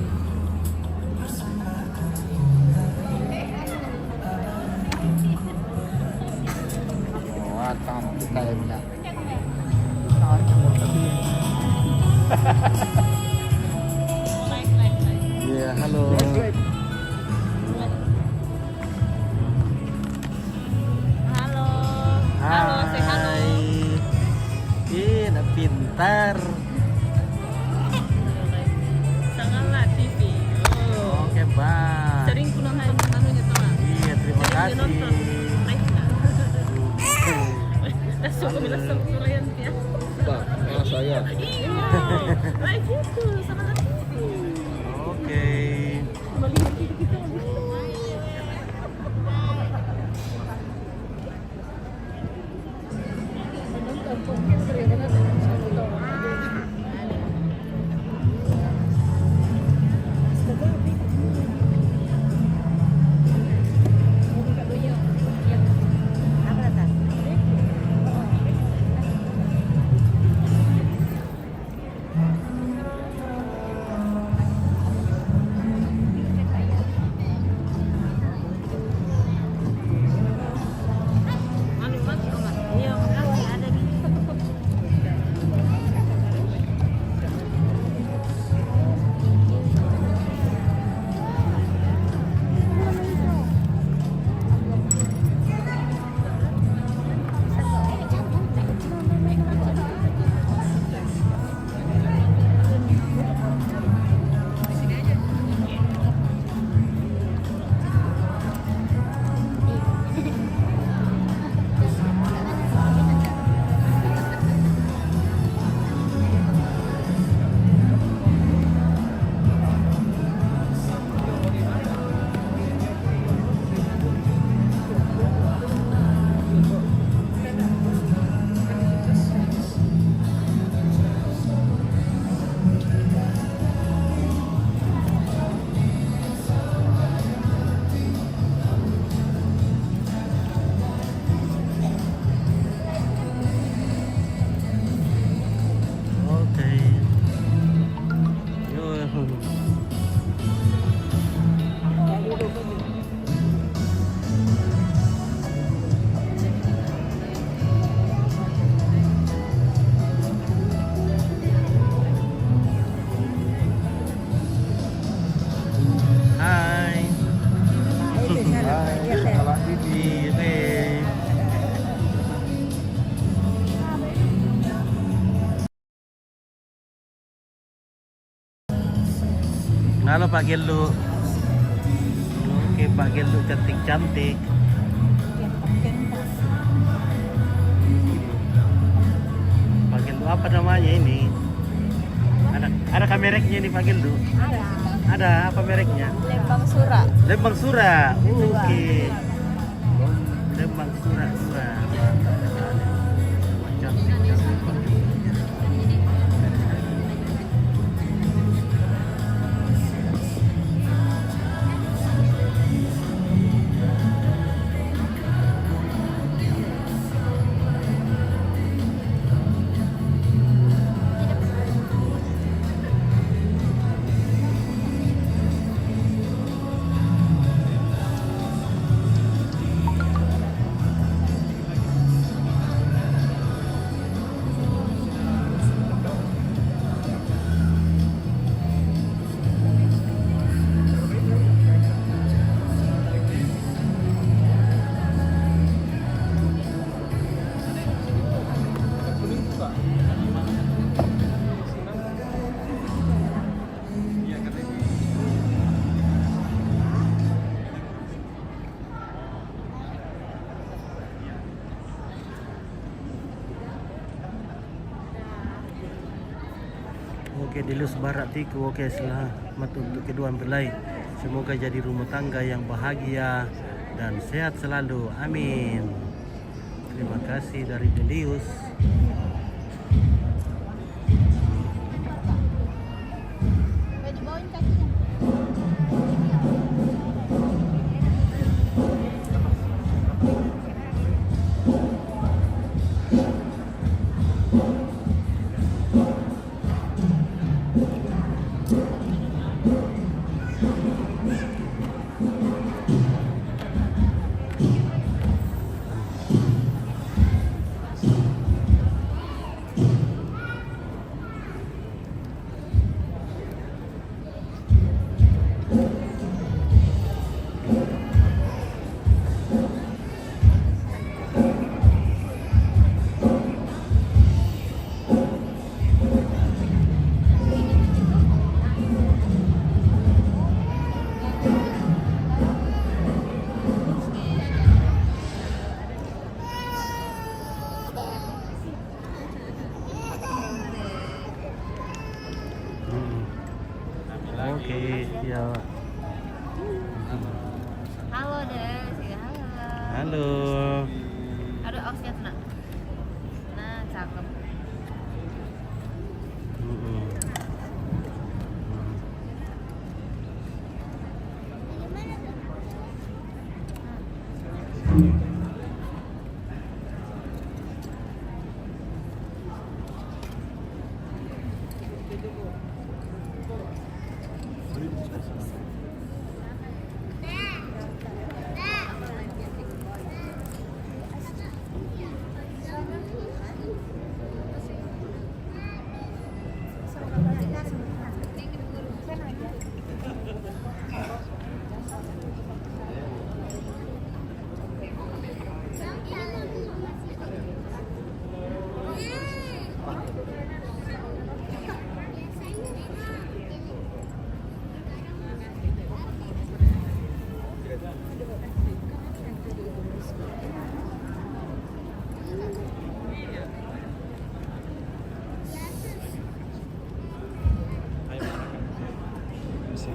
Watang kita ya. Iya, halo. Halo. Halo, say halo. Ih, nak pintar. Sangatlah TV. Oke, bang. Sering pulang anunya tuh. Iya, terima Sering kasih. nonton. Langsung kami langsung kurayan dia. Pak, saya. Iya. Live itu Sangatlah TV. Oke. Melihat kita. Oke. Yo. Hai. Iya, halo Pak Gelu. Oke, Pak Gelu cantik-cantik. Pak Gelu apa namanya ini? Ada kamereknya ini Pak Gelu? Ada apa mereknya? Lembang Sura. Lembang Sura. Oke. Lembang Sura. Cantik-cantik Pak Gelu. Oke, Dilus Barat Tiku. Oke, selamat untuk kedua mempelai. Semoga jadi rumah tangga yang bahagia dan sehat selalu. Amin. Terima kasih dari Delius. Oke, ya. Halo deh, halo. Halo. Ada oxnya tuh nak. Nah, cakep.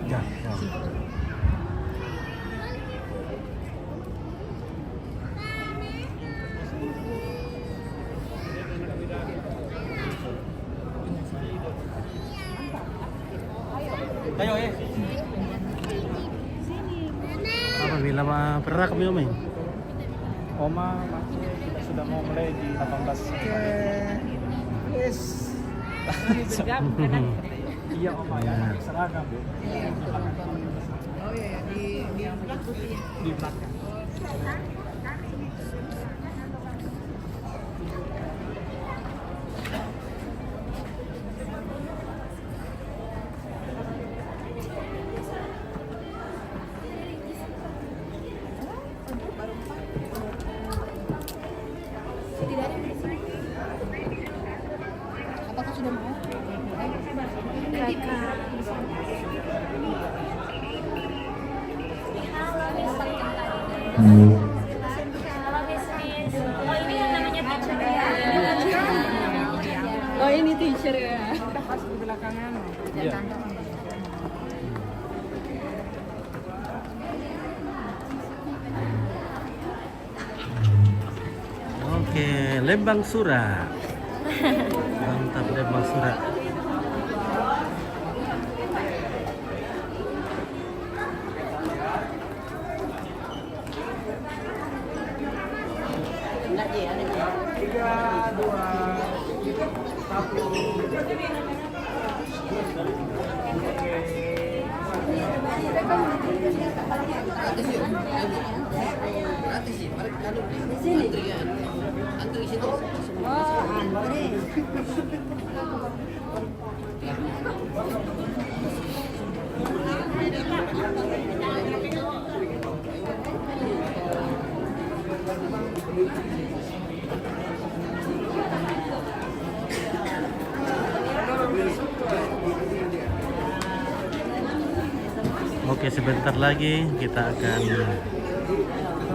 Ya, ya. Ayo, apabila pernah kami omeng? Oma masih kita sudah mau mulai di 18. Yes. Iya Oma ya, seragam. Oh iya, di belakang ya. Di belakang. Apakah sudah mau? Oh ini teacher ya. Kita pas di belakangan. Iya. Oke, Lembang Surat. Mantap Lembang Surat. Oke, sebentar lagi kita akan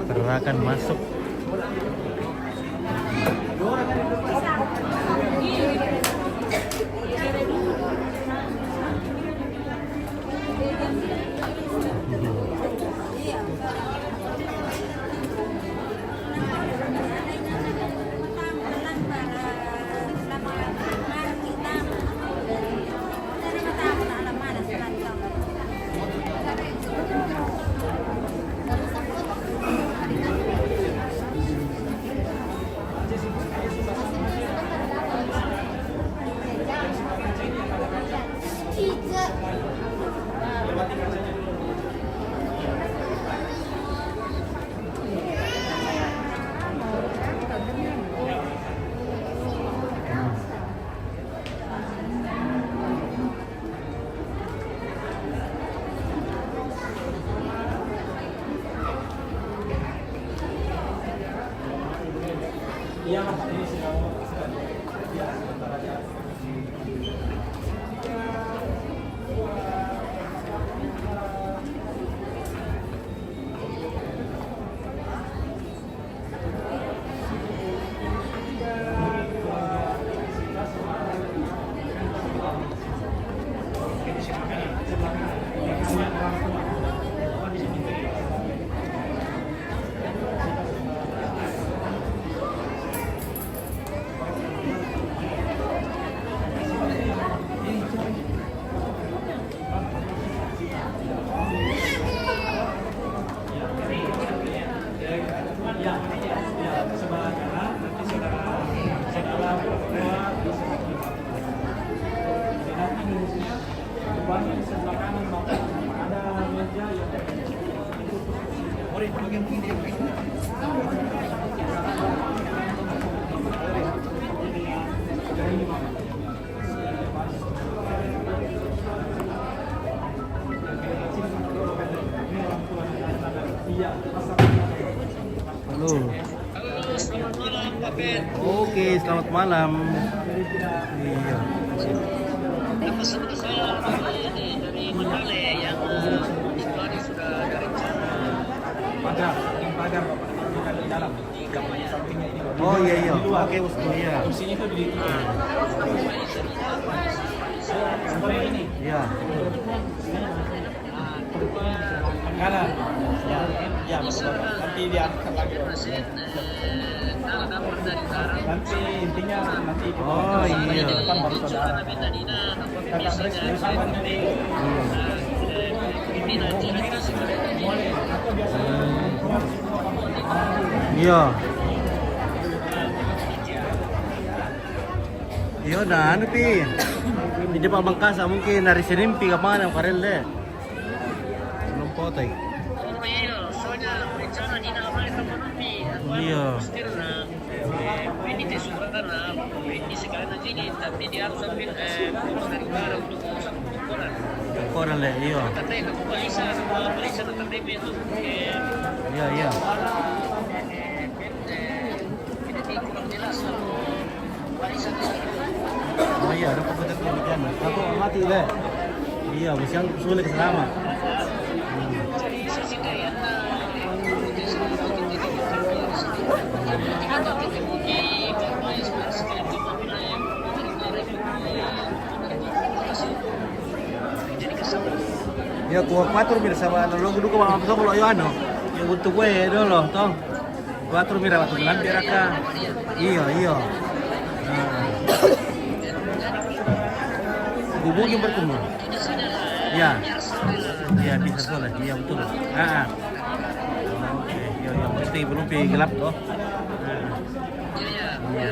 pergerakan masuk. Iya mas, ini sudah ya sebentar aja. Sebelah kanan, nanti saudara keluar di sebelah kiri. Jadi nanti duduknya depannya di sebelah kanan maupun ada meja yang Halo. Oke, selamat malam. Iya. pagar, yang pagar Bapak, bukan di dalam. Sampingnya ini. Oh iya iya. Di luar. Oke, bosku iya. Kursinya itu di sampai ini. Iya. Kanan. Ya, betul Bapak. Nanti diangkat lagi. Nanti intinya nanti Oh, iya. depan baru saudara. Kakak Bres dari sana nanti. Iya. Iya, nah anu pi. Di depan Bangkasa mungkin dari Senimpi ke mana Karel deh. Belum potek. Iya. Ini Sumatera, ini sekarang aja ini, tapi dia harus ambil kursus dari baru untuk urusan ukuran. Koran deh, iya. Tapi aku Malaysia tetap itu. Iya, iya. Ini kurang jelas. Malaysia itu. Oh iya, ada komputer demikian. Aku mati deh. Iya, bos yang sulit selama. Jadi sisi kayak Ya kuah 4 mira sama ano lo kudu ko mga pasok lo yo ano. Yung untuk gue dulu tong. 4 mira waktu nanti raka. Iya, iya. Hubungi bertemu. Ya. Iya bisa soleh. Iya betul. Ah. Oke, yo yang penting belum pi gelap toh. Iya.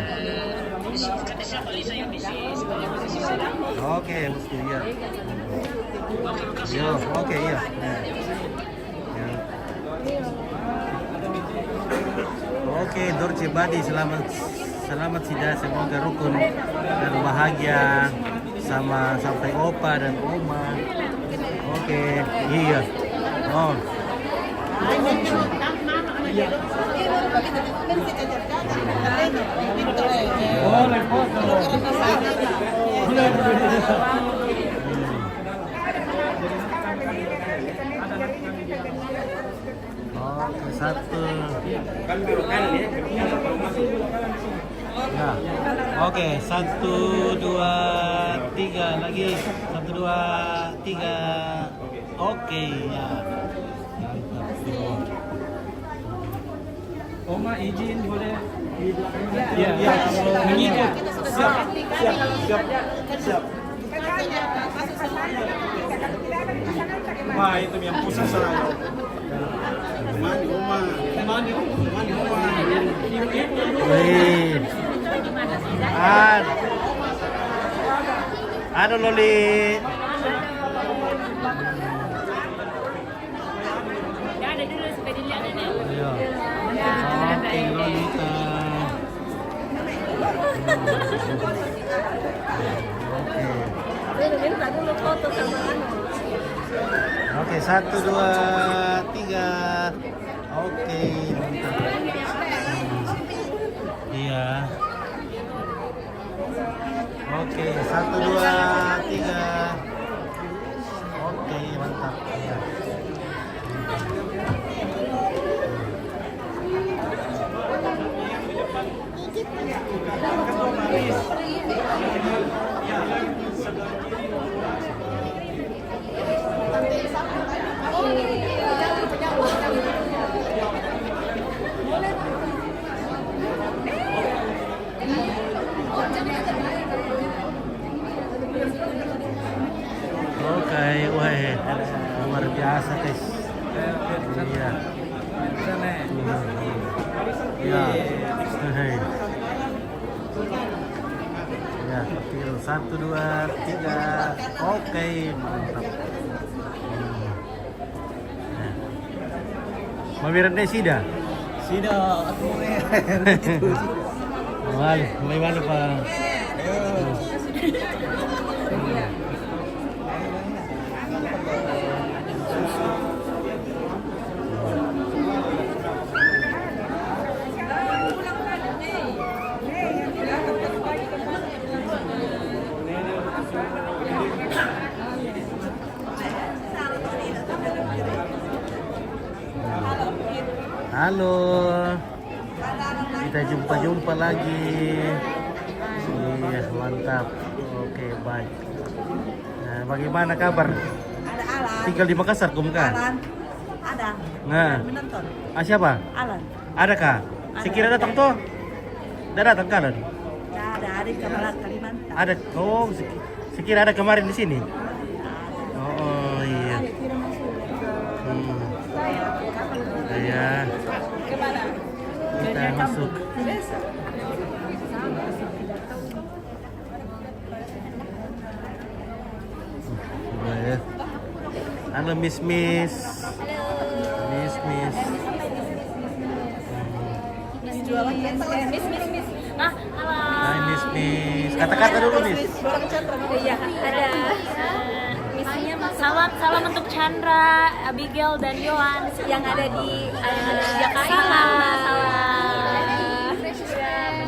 Oke, mesti ya. Yo, oke iya. Ya. Oke, Dorce Badi selamat Sida, semoga rukun dan bahagia sama sampai opa dan oma. Oke, iya. Oh. boleh foto. Oke, satu. Ya. Oke, 1, 2, 3 lagi. 1, 2, 3. Oke, ya. Mantap. Oma izin boleh di belakangnya. Iya, iya. Mengikut. Siap. Wah, itu yang pusat saya. Mani Oma. Wih. Ano Loli? Ada dulu supaya dilihat ini. Iya. Oke, Lolita. Oke. Minta dulu foto sama anu. Oke, 1, 2, 3. Oke, mantap. Iya. Iya. Oke, 1, 2, 3. Oke, mantap. Iya. Oke, wah, luar biasa guys. Iya. Ya, hei. Ya, kecil 1, 2, 3. Oke, mantap. Mamiranda sida. Sida, aku Wal, may mana pa? Halo, kita jumpa lagi. Iya, mantap. Oke, baik. Nah, bagaimana kabar? Ada Alan. Tinggal di Makassar, Kumka? Alan. Ada. Nah, Menonton. siapa? Alan. Ada kah? Sekira datang tuh? Udah datang kalian? Nah, ada Kamalan Kalimantan. Ada. Oh, sekira ada kemarin di sini. Oh, iya. Ya. Kita masuk. Halo Miss. Miss. Ah, halo. Hai Miss. Kata-kata dulu Miss. Iya, ada. Salam untuk Chandra, Abigail dan Yohan yang ada di Jakarta. Salam.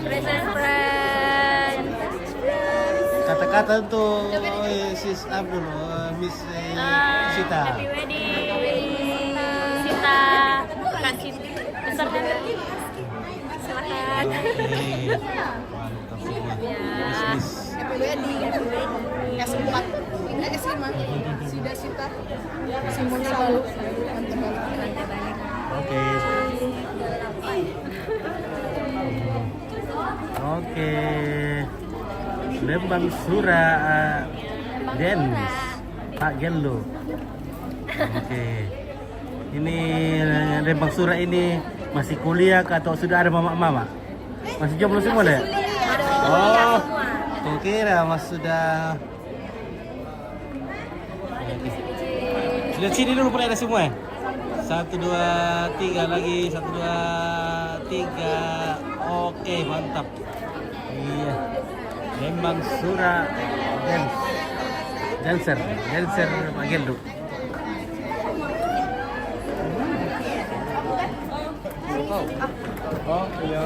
Present friend. Kata-kata untuk Sis Abdul, Miss Sita. Happy wedding. Sita, kasih besar hati. Silakan. Mantap semua. Miss. Happy wedding. S4 S5 Sida Sita Simon selalu Oke. Lembang Sura Dance Pak Gelo. Oke. Ini Lembang Sura ini masih kuliah atau sudah ada mama-mama? Masih jomblo semua deh? Oh, aku kira mas sudah. Lihat sini dulu pada ada semua ya. 1, 2, 3 lagi. 1, 2, 3. Oke, mantap. Iya. Lembang Sura Dancer Pak Gelo. Oh, iya.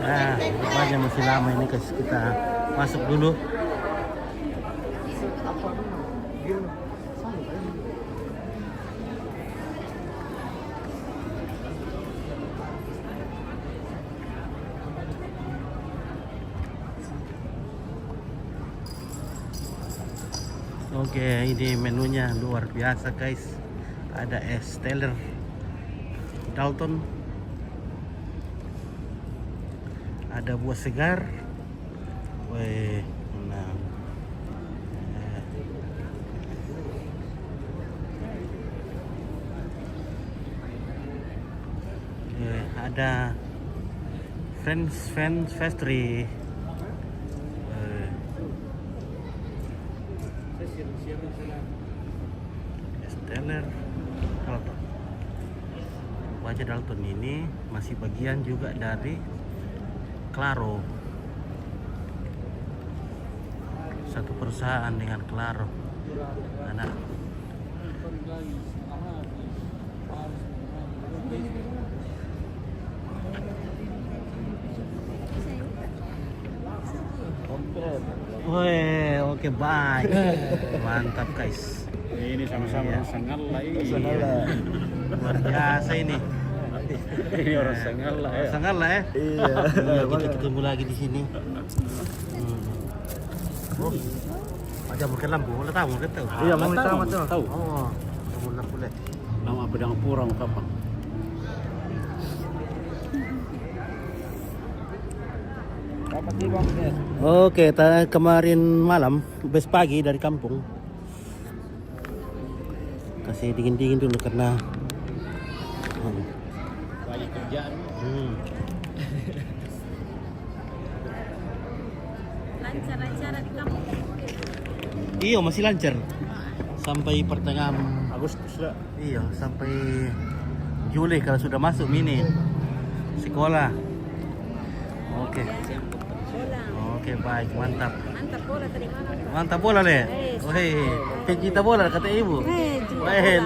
Nah, rupanya masih lama ini guys, kita masuk dulu. Oke, ini menunya luar biasa guys. Ada es teler Dalton, ada buah segar. Weh, nah. ada Fans Factory. Esteller Dalton. Wajah Dalton ini masih bagian juga dari Claro. Satu perusahaan dengan Claro. Anak. Wih, oke baik. Mantap guys. Ini sama-sama orang Sangal lah ini. Luar biasa ini. Ini orang Sangal lah ya. Sangat lah ya. Iya. Iya, kita ketemu lagi di sini. Oh, ada mungkin lampu, boleh tahu mungkin tahu. Iya, mau tahu tuh. Tahu. Oh, kamu lampu leh. Nama pedang purang kapan? Oke, kemarin malam, bes pagi dari kampung. Kasih dingin-dingin dulu karena Banyak kerjaan. Lancar-lancar di kampung. Iya, masih lancar. Sampai pertengahan Agustus lah. iya, sampai Juli kalau sudah masuk mini sekolah. Oke. Oke, baik, mantap. Mantap bola tadi malam. Mantap bola deh. Wih, pencinta bola kata ibu. Wih,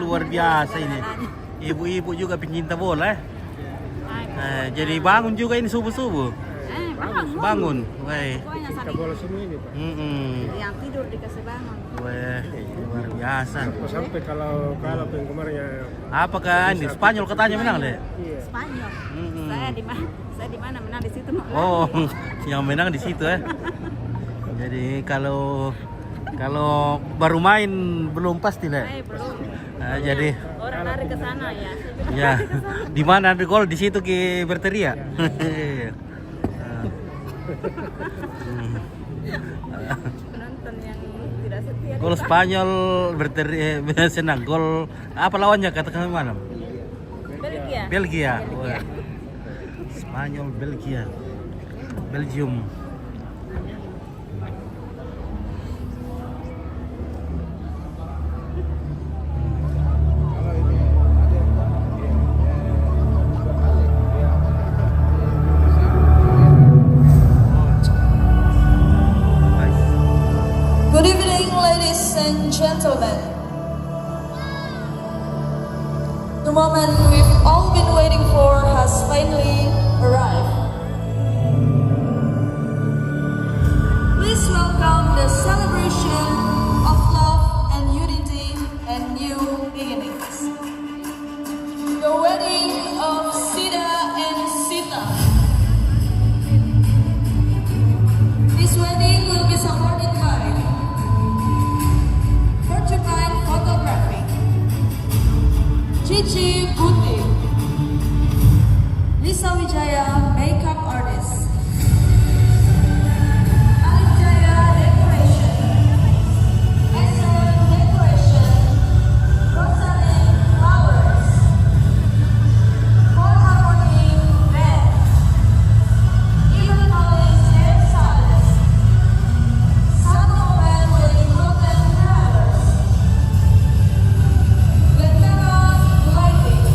luar biasa ini. Ibu-ibu juga pencinta bola. Jadi bangun juga ini subuh-subuh. Bangun. Wih. Pokoknya sampai Bola semua ini Pak. yang tidur dikasih bangun. Wih, luar biasa. Sampai kalau yang kemarin ya. Apakah ini Spanyol katanya menang deh? Spanyol. Saya di mana menang di situ. Oh, yang menang di situ ya. Jadi kalau baru main belum pasti lah. Belum. Jadi Orang lari ke sana ya. Saya juga ya, di mana ada gol di situ ke berteriak. penonton yang tidak setia. Gol Spanyol berteriak senang. Gol apa lawannya katakan mana? Belgia. Belgia. Wah. Spanyol Belgia. Belgium. Good evening, ladies and gentlemen. The moment we've all been waiting for has finally arrived. Please welcome the celebration of love and unity and new beginnings. The wedding of Sida and Sita. This wedding will be supported by Porcupine Photography, Cici Buti, Lisa Wijaya Makeup Artist, Alif Jaya Decoration, Excellent Decoration, Rosalind Flowers, For Harmony Band, Even Collins Hair Stylist, Sano and Wedding Hotel Travelers, Gentera Lighting,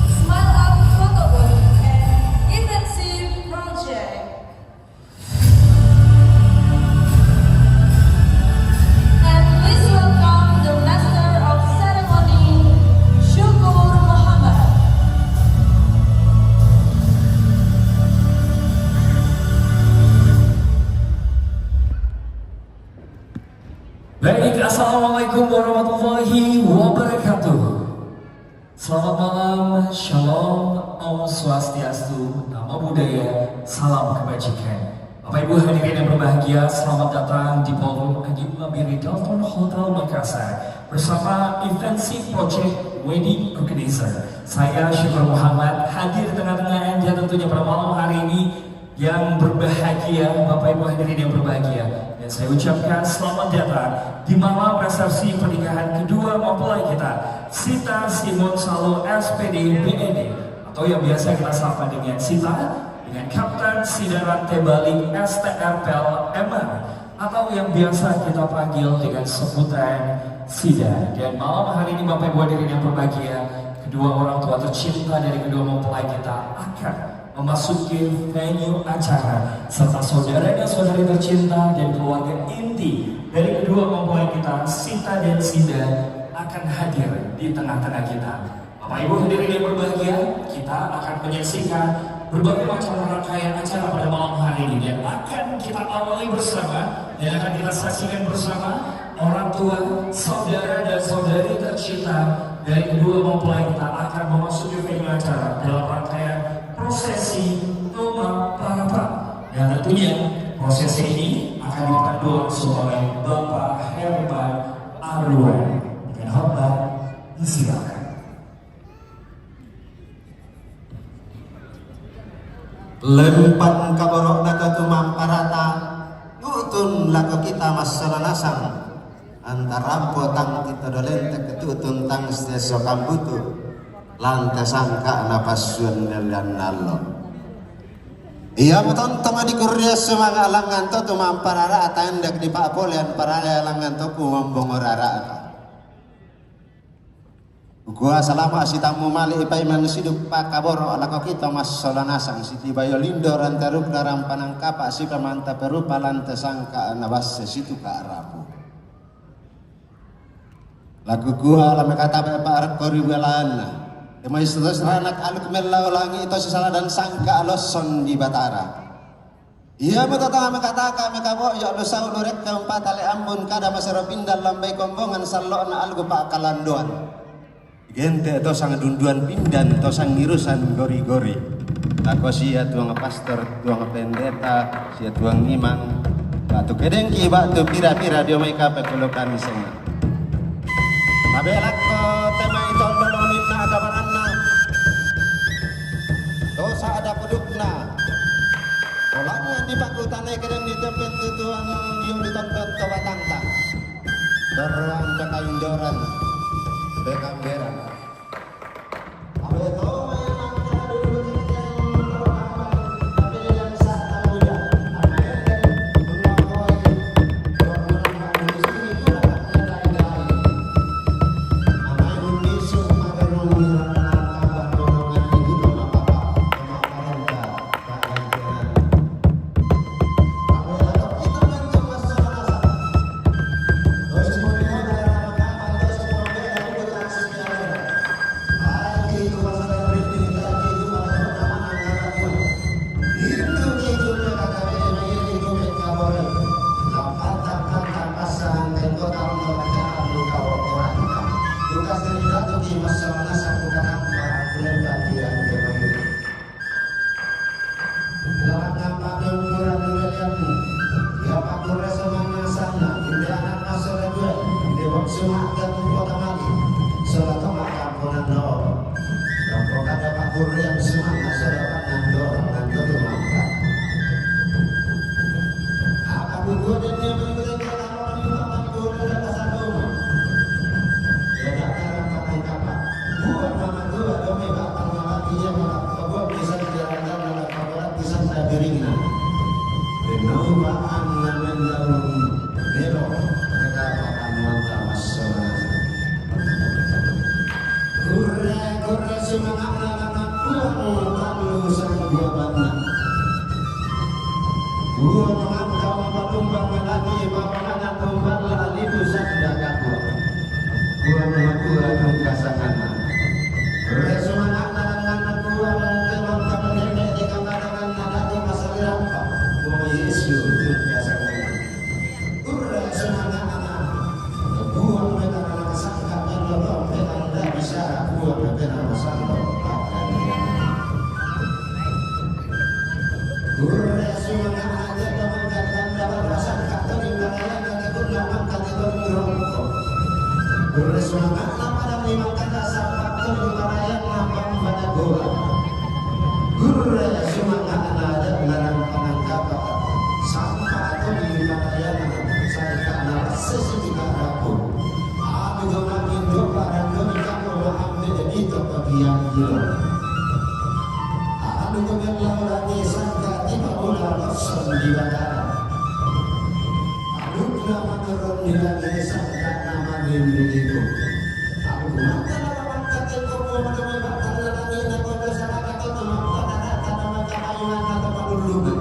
Smile Up Photo Booth, and Intensive Project. And please welcome the Master of Ceremony, Syukur Muhammad. Baik, Assalamualaikum warahmatullahi wabarakatuh. Selamat malam, Shalom, Om Swastiastu, Namo Buddhaya, Salam Kebajikan. Bapak Ibu hadirin yang berbahagia, selamat datang di Ballroom Adi Ulabiri Dalton Hotel Makassar bersama Intensive Project Wedding Organizer. Saya Syukur Muhammad hadir di tengah-tengah Anda tentunya pada malam hari ini yang berbahagia, Bapak Ibu hadirin yang berbahagia. Dan saya ucapkan selamat datang di malam resepsi pernikahan kedua mempelai kita, Sita Simon Salo SPD BED atau yang biasa kita sapa dengan Sita, dengan Kapten Sida Rantai Bali STRPL MR, atau yang biasa kita panggil dengan sebutan Sida. Dan malam hari ini Bapak Ibu hadirin yang berbahagia, kedua orang tua tercinta dari kedua mempelai kita akan memasuki venue acara, serta saudara dan saudari tercinta dan keluarga inti dari kedua mempelai kita, Sita dan Sida, akan hadir di tengah-tengah kita. Bapak Ibu hadirin yang berbahagia, kita akan menyaksikan berbagai macam rangkaian acara pada malam hari ini, dan akan kita awali bersama dan akan kita saksikan bersama orang tua, saudara dan saudari tercinta dari kedua mempelai kita akan memasuki venue acara dalam rangkaian prosesi Toma Parapa. Dan tentunya prosesi ini akan dipandu langsung oleh Bapak Herman Arwan. Dengan hormat disilakan. Lempan kaborok naka tumam parata ngutun lako kita masalah nasang antara potang kita dolen ketutun tang steso kambutu lantas angka napasuan dan nalo iya beton tama di kurnia semanga alangan to tumam parara atandak di pak polian parara alangan to kuombong orara gua salama si tamu mali ipai manusiduk pak kaboro alako kita masalah nasang siti bayo lindo rantaruk daram panangkapa si pamanta perupa lantas angka nabas situ ka arapu lagu gua lama kata pak kori welana emai seterus ranak aluk melau langi itu sisala dan sangka aloson di batara iya betul kami katakan kami kabo ya lo sau lurek keempat ale ambun kada masero pindal lambai kombongan sallo na algo pak kalandoan gente atau sang dunduan pindan atau sang ngirusan gori-gori aku sia tuang pastor tuang pendeta sia tuang imam batu kedengki batu pira-pira dia mai kape kalau kami senang tabelak ko tema itu dolongin na ada baranna dosa ada pedukna olahnya di pakutane kedeng di tempat tutuan yang ditonton ke batangta teruang beka indoran beka merah nama turun di lagi sangka nama diriku. Aku makan lawan kata kau mengenai bakal lagi nak kau salah kata nama kata nama kainan kata padulugan.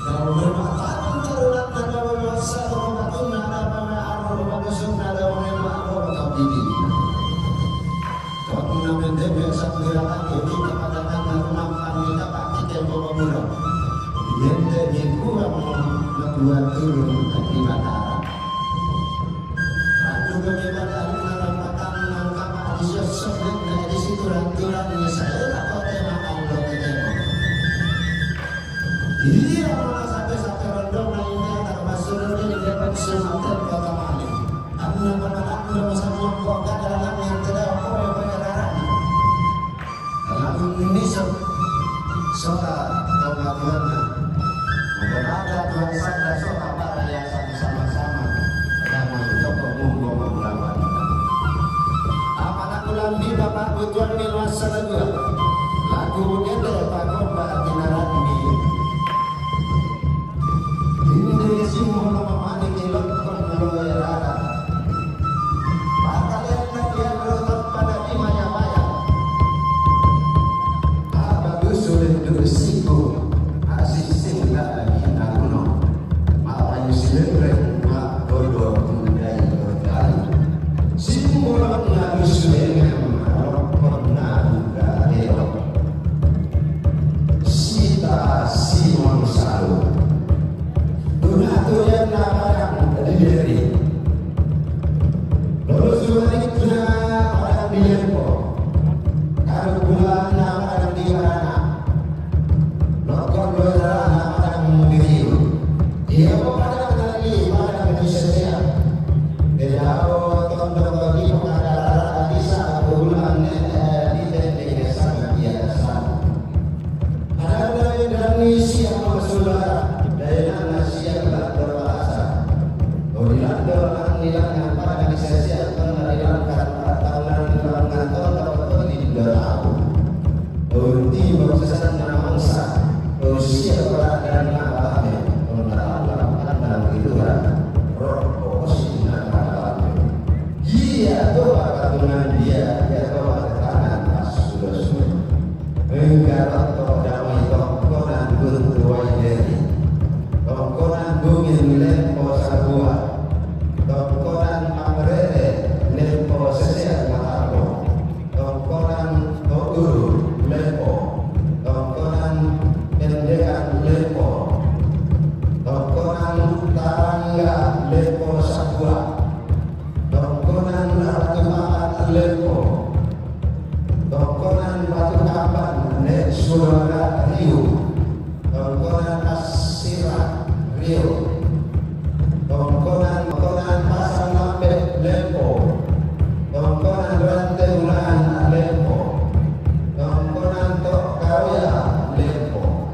Kalau bermataran terulat dan berwasa bermatun nada berarah berbusuk nada bermakro atau bidi. Kau nama demi satu gerakan ini kepada tangan rumah kami dapat kita bermula. Yente jiku dua turun ke Batara. Randu kebebasan menampakkan nangkap adisos dan di situ ranturannya saya dapat tema Allah ketemu. Iya malah sampai rondong na ini akan masuk di depan sematan kota Mali. Anda benar benar sama kau dalam yang tidak kau berkenalan. Lalu ini soal Tuhan. Dan ada Tuhan Sanda soal para yang sama-sama yang mencoba membawa melawan. Amanah ulang di Bapak Tuan Milwas Salagua. Lagu ini Pakon Batin Narani. Ini semua nama di kilot konloy rara. Pakalian dia berotot pada di maya-maya. Apa sudah bersiko asih singgah lagi naruno. Mapayu silendreng mak dodo kundai berkali. Simbol ngaru sulengem rokok naruga elok. Sita Simon Salu. Tunatuyan na parang delivery. Lulus sumalikna parang bilirpo. Karugulan na parang diwarana. Lokon dosa na parang diriyo. Iya po parang nalali parang disesya. Kayao tondong bagi pengadara bisa bulan di desa biasa. Ada dalam isi apa saudara? Daya nasihat berbahasa. Orilan doang nilang pada disesya penarilankan tahunan kantor atau di dalam. Urti berkesan mangsa. Usia peradaban apa? Penerapan dalam kehidupan. Rokok sinar apa? Dia doa keturunan dia doa tekanan pas sudah. Enggak atau damai tongkonan bertuai dari. Tongkonan bumi lempo sabua. Tongkonan pamerere lempo sesiak matalo. Tongkonan toguru lempo. Tongkonan pendekan lempo. Tongkonan tarangga lempo sabua. Tongkonan ratu makan lempo. Tongkonan batu kapan nek suara riu. Tongkonan asira riu. Tongkonan pasang lambe lempo. Tongkonan rantai ulaan lempo. Tongkonan tok kawya lempo.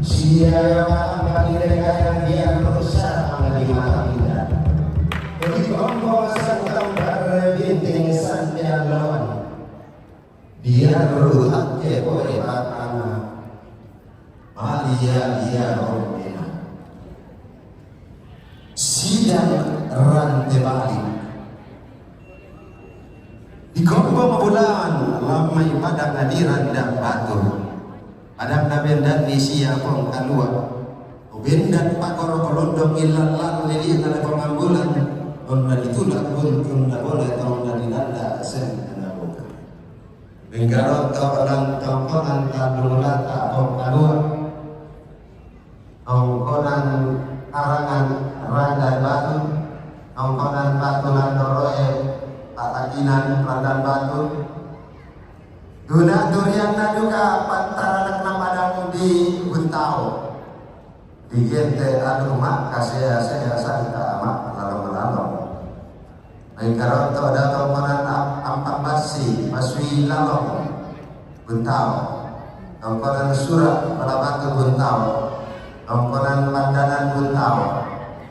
Siapa bagi mereka yang dia merusak menjadi mata indah. Jadi kompor santang berbinting santian lawan. Dia berutak kepo ebatana. Alia rombena. Sidang rantai balik. Di kompor bulan lama ibadah hadiran dan batur. Adam naben dan misi apong kalua. Ubendan pakoro kolondong ilan lalu lili nala pengambulan. Onda ditulak pun kunda boleh tahun dari nanda sen kenapa. Bengkarot kawalan tongkonan kadungulan apong kalua. Tongkonan arangan randan batu. Tongkonan batu landoroe patakinan randan batu. Duna durian naduga pantara nak padang di Buntao. Di gente adu mak kasih saya sangka mak lalu. Ay karon to ada tongkonan ampang basi maswi lalong Buntao. Tongkonan surat pada batu Buntao. Tongkonan pandanan Buntao.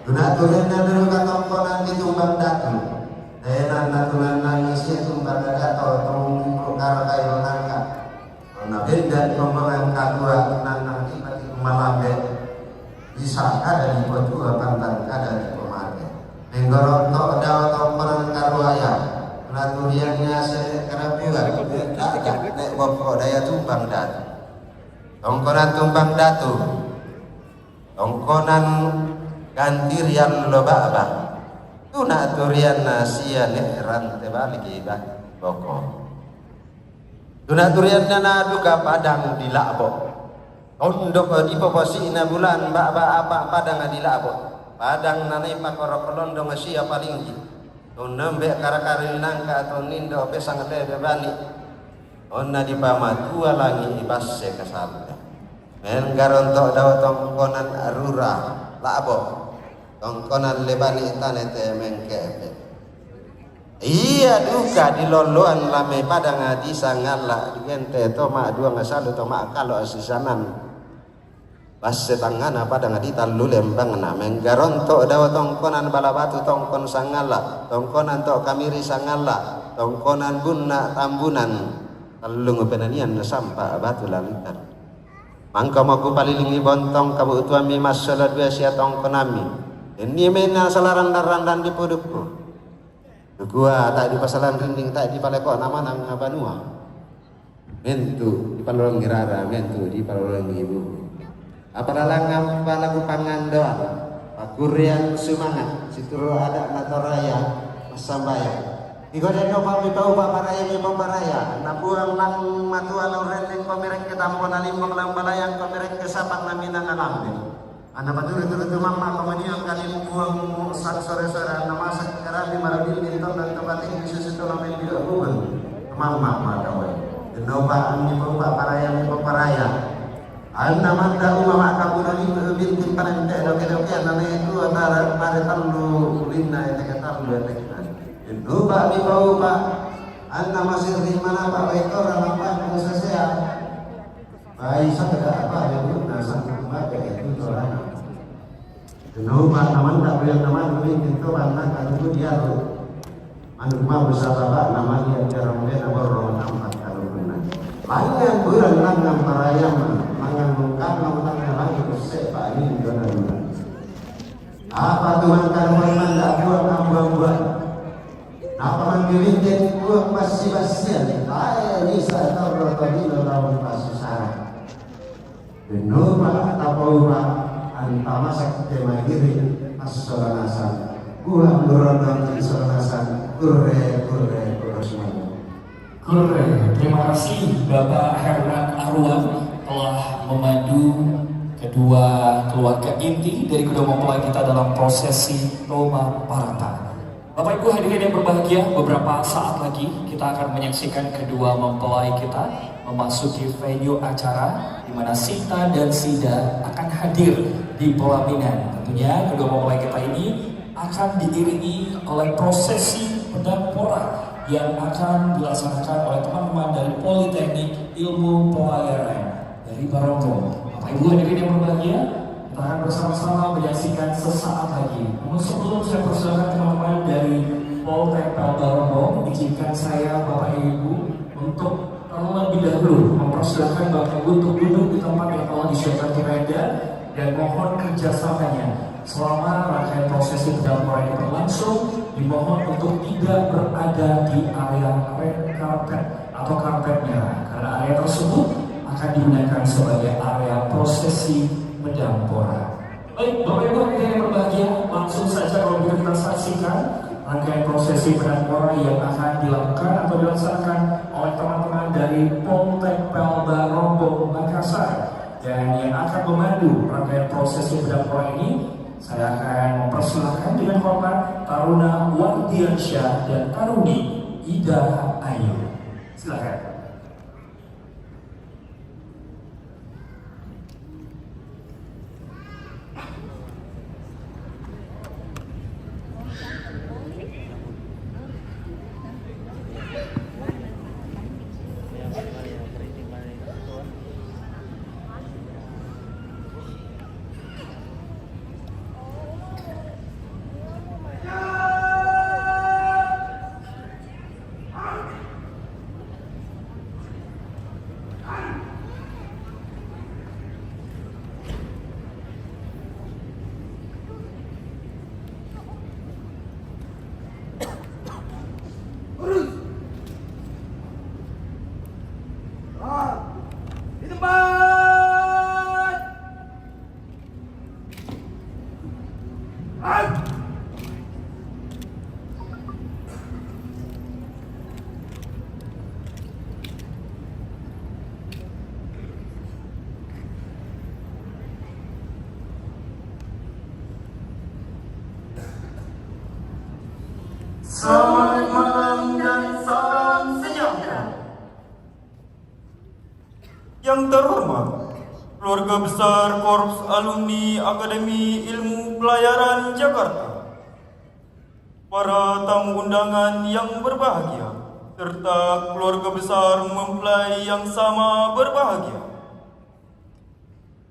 Duna durian naduga tongkonan di Tumbang Datu. Dayanan natulan nangis ya tumbang datu tong perkara kayo nangka. Nah beda pembangunan kadua nang tiba-tiba malambe. Di bisa ada di Potua pantan ada di Pemake menggorontok dawa tomponan karuaya naturiannya sekarapiwa tak nek boko daya tumbang datu tongkonan tumbang datu tongkonan gantirian loba tu naturian nasia nek rante balik iba boko tu naturian na duka padang di lakbo ondok di poposi ina bulan ba apa padang di lakbo padang nanai pakoro kolondong sia paling di nembe karakaril nangka atau nindo pesang lebe bani onna di pamatua langi ibasse kasalda men garontok daw tongkonan arura labo tongkonan lebani tanete mengkepe iya duka di loloan lame padang adi sangala digente to ma dua ngasalu to ma kalau asisanan basse tangana pada ngadi talu lembang na menggaronto dawa tongkonan balabatu tongkon sangala tongkonan to kamiri sangala tongkonan bunna tambunan talu ngopenanian na sampa batu lalitan mangka maku palilingi bontong kabu utuami masala dua sia tongkonami ini mena salaran darandan di puduku gua tak di pasalan rinding tak di paleko nama nang abanua mentu di palolong girara mentu di palolong ibu apalangam palaku pangandoan pakurian semangat situro ada natoraya masambaya igoden no pami tau paparaya mi paparaya nabuang lang matuan rendeng komerek ke tampon alimbang lang balayang komerek ke sapang naminang alambe ana paturu-turu mama kamaniang kali buang sat sore-sore namasak karabi marabil dinton dan tebating bisa situ lamen di abuan mama madawai denoba mi paparaya mi paparaya anna manda umama kabunani binti panente doke-doke anane itu antara mare talu linna ete talu ete itu ba mi bau ba anna masir di mana ba ekor lampan musasea bai sakada apa ya guna sangma itu orang no ba namanda yang naman binti to banna kalu dia ro anu ma besaba namanya jaram be nabor nampat kalu guna lain bulan nang parayam mangan mungkap nang lagi bersih pak ini benar-benar apa Tuhan karman mandak buang apa menggilintin buang basi-basian saya bisa tahu rotodino lawan pasusara denoma tapauba antamasak temagiri asolanasan buang berodong asolanasan kurre semuanya. Terima kasih Bapak Herman Arwan telah memandu kedua keluarga inti dari kedua mempelai kita dalam prosesi Roma Parata. Bapak Ibu hadirin yang berbahagia, beberapa saat lagi kita akan menyaksikan kedua mempelai kita memasuki venue acara di mana Sita dan Sida akan hadir di pelaminan. Tentunya kedua mempelai kita ini akan diiringi oleh prosesi pedang pora yang akan dilaksanakan oleh teman-teman dari Politeknik Ilmu Pelayaran dari Barongko. Bapak Ibu hadirin yang berbahagia, kita akan bersama-sama menyaksikan sesaat lagi. Namun sebelum saya persilakan teman-teman dari Politeknik Barongko, izinkan saya Bapak Ibu untuk terlebih dahulu mempersilakan Bapak Ibu untuk duduk di tempat yang telah disiapkan tenda dan mohon kerjasamanya selama rangkaian prosesi pedang pora ini berlangsung. Dimohon untuk tidak berada di area red carpet atau karpet merah karena area tersebut akan digunakan sebagai area prosesi pedang pora. Baik, Bapak Ibu yang berbahagia, langsung saja kalau bisa kita saksikan rangkaian prosesi pedang pora yang akan dilakukan atau dilaksanakan oleh teman-teman dari Poltek Pelba Rombong Makassar. Dan yang akan memandu rangkaian prosesi pedang pora ini, saya akan mempersilahkan dengan hormat Taruna Wardiansyah dan Taruni Ida Ayu. Silakan. Selamat malam dan salam sejahtera. Yang terhormat, keluarga besar Korps Alumni Akademi Ilmu Pelayaran Jakarta, para tamu undangan yang berbahagia, serta keluarga besar mempelai yang sama berbahagia.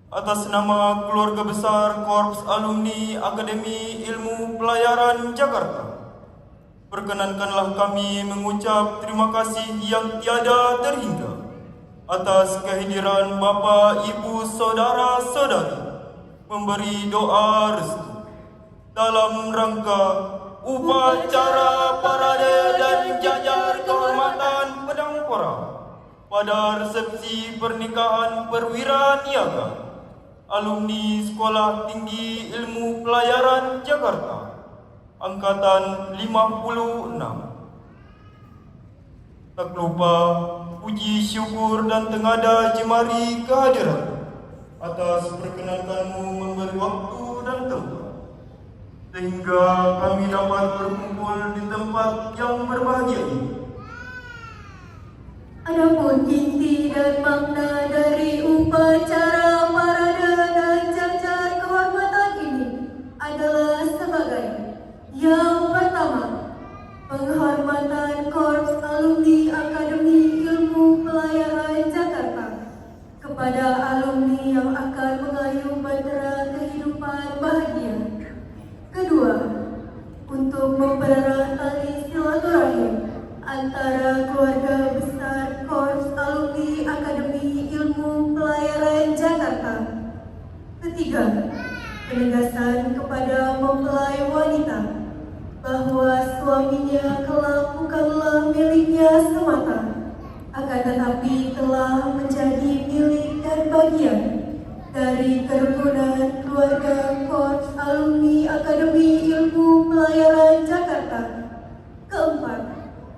Atas nama keluarga besar Korps Alumni Akademi Ilmu Pelayaran Jakarta, perkenankanlah kami mengucap terima kasih yang tiada terhingga atas kehadiran Bapa, Ibu, Saudara-saudari memberi doa restu dalam rangka upacara parade dan jajar kehormatan Pedang Pora pada resepsi pernikahan perwira niaga alumni Sekolah Tinggi Ilmu Pelayaran Jakarta Angkatan 56. Tak lupa puji syukur dan tengada jemari kehadiran atas perkenankanmu memberi waktu dan tempat sehingga kami dapat berkumpul di tempat yang berbahagia ini. Adapun inti dan makna dari upacara parade dan jajar kehormatan ini adalah sebagai: yang pertama, penghormatan Korps Alumni Akademi Ilmu Pelayaran Jakarta kepada alumni yang akan mengayuh bahtera kehidupan bahagia. Kedua, untuk mempererat tali silaturahim antara keluarga besar Korps Alumni Akademi Ilmu Pelayaran Jakarta. Ketiga, penegasan kepada mempelai wanita bahwa suaminya kelak bukanlah miliknya semata, akan tetapi telah menjadi milik dan bagian dari kerukunan keluarga Korps Alumni Akademi Ilmu Pelayaran Jakarta. Keempat,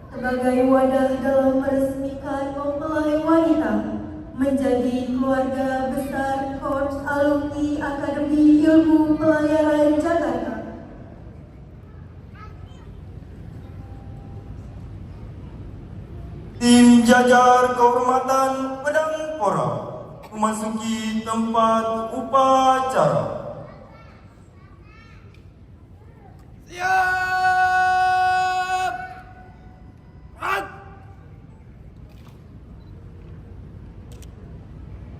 sebagai wadah dalam meresmikan mempelai wanita menjadi keluarga besar Korps Alumni Akademi Ilmu Pelayaran Jakarta. Tim jajar kehormatan Pedang Pora memasuki tempat upacara. Siap! Rat!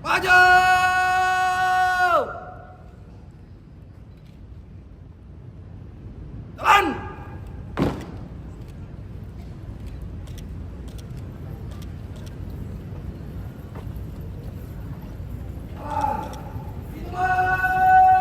Maju! Jalan! Hitungan!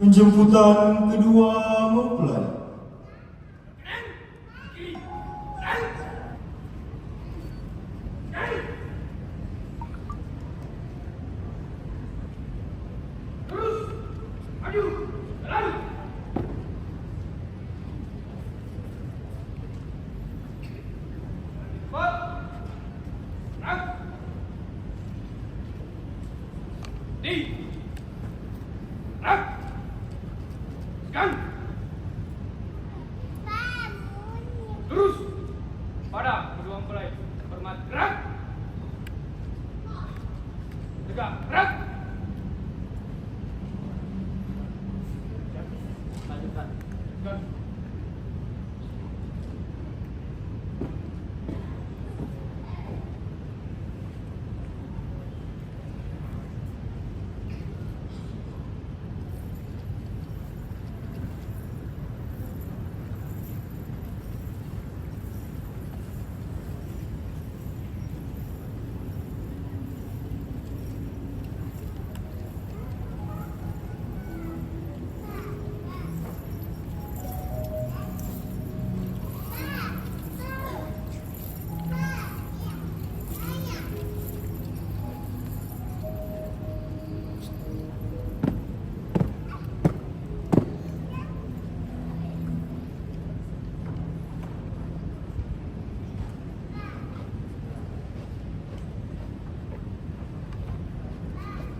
Penjemputan kedua mempelai. Terus pada kedua mempelai hormat gerak, tegak gerak. Lanjutkan.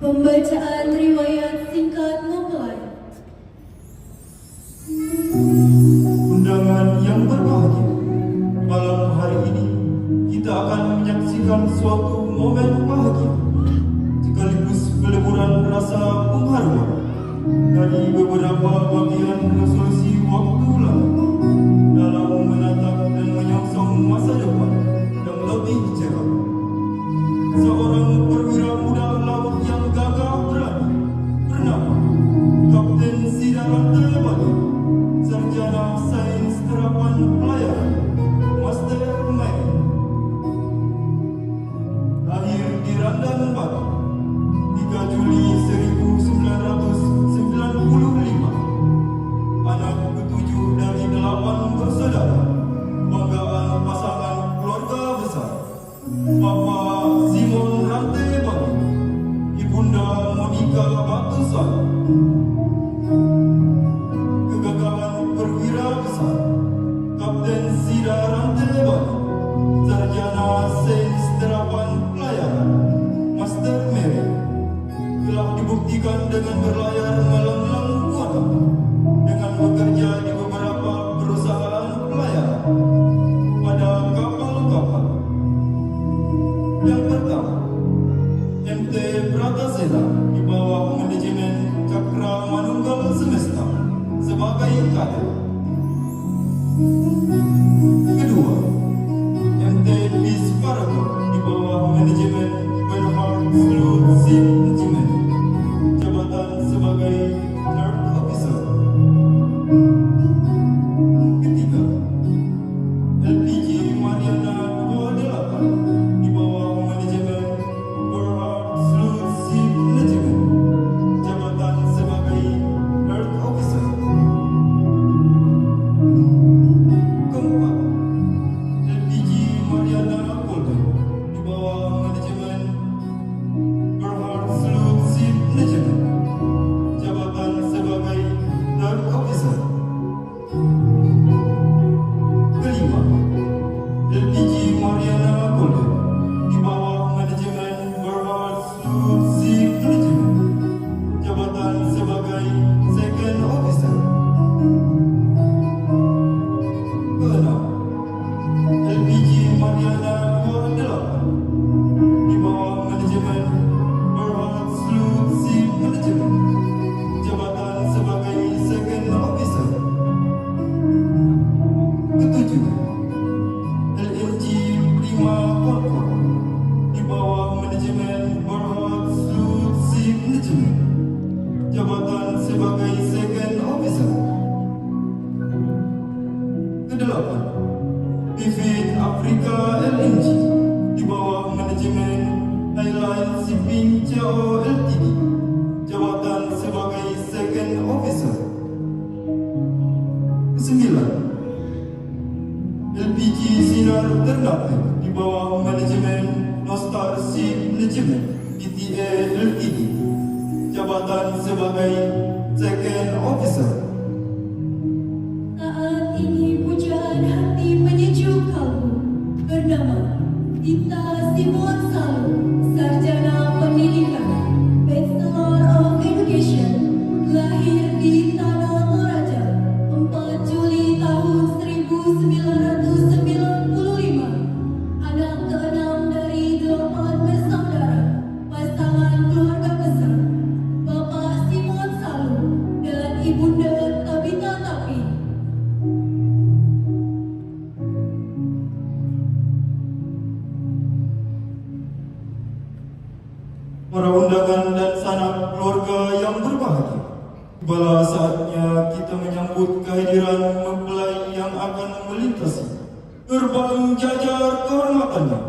Pembacaan riwayat singkat mempelai. Undangan yang berbahagia, malam hari ini kita akan menyaksikan suatu momen bahagia sekaligus peleburan rasa pengharuan dari beberapa bagian resolusi waktu lalu dalam menatap dan menyongsong masa depan yang lebih cerah. Seorang perwira muda laut yang gagah berani bernama Kapten Sidaran Telebani, sarjana sains terapan pelayaran, Master Main. Lahir di Randan Batu 3 Juli 1995. Anak ketujuh dari 8 bersaudara, banggaan pasangan keluarga besar. Bapa Simon Rantebani, Ibunda Monica Batusan. Kegagalan perwira besar Kapten Sida Rantebani, sarjana sains terapan pelayaran, Master Mary, telah dibuktikan dengan berlayar melanglang buana dengan bekerja di beberapa perusahaan pelayaran pada kapal-kapal. Yang pertama, MT Bratasena di bawah manajemen Cakra Manunggal Semesta sebagai kader. Kedua, MT Peace Paragon di bawah manajemen Bernhard Sloot Ship Management, jabatan sebagai third officer. Ketiga, LPG Mariana 28 di bawah manajemen Bernhard Sloot Ship Management, jabatan sebagai third officer. Keempat, LPG Mariana Golden di bawah manajemen Bernhard sebagai second officer. Saat ini pujaan hati menyejuk kalbu bernama Dita Simon Salu, Sarjana Pendidikan, Bachelor of Education, lahir di Tanah Toraja, 4 Juli tahun 1995, anak keenam dari 8 bersaudara, pasangan keluarga besar, Bapak Simon Salu dan Ibunda Tabita Tapi. Para undangan dan sanak keluarga yang berbahagia, tibalah saatnya kita menyambut kehadiran mempelai yang akan melintasi gerbang jajar kehormatannya.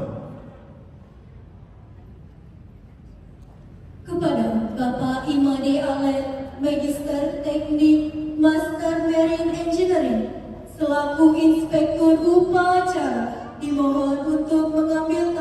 Kepada Bapak Imade Alet, Magister Teknik, Master Marine Engineering, selaku Inspektur Upacara, dimohon untuk mengambil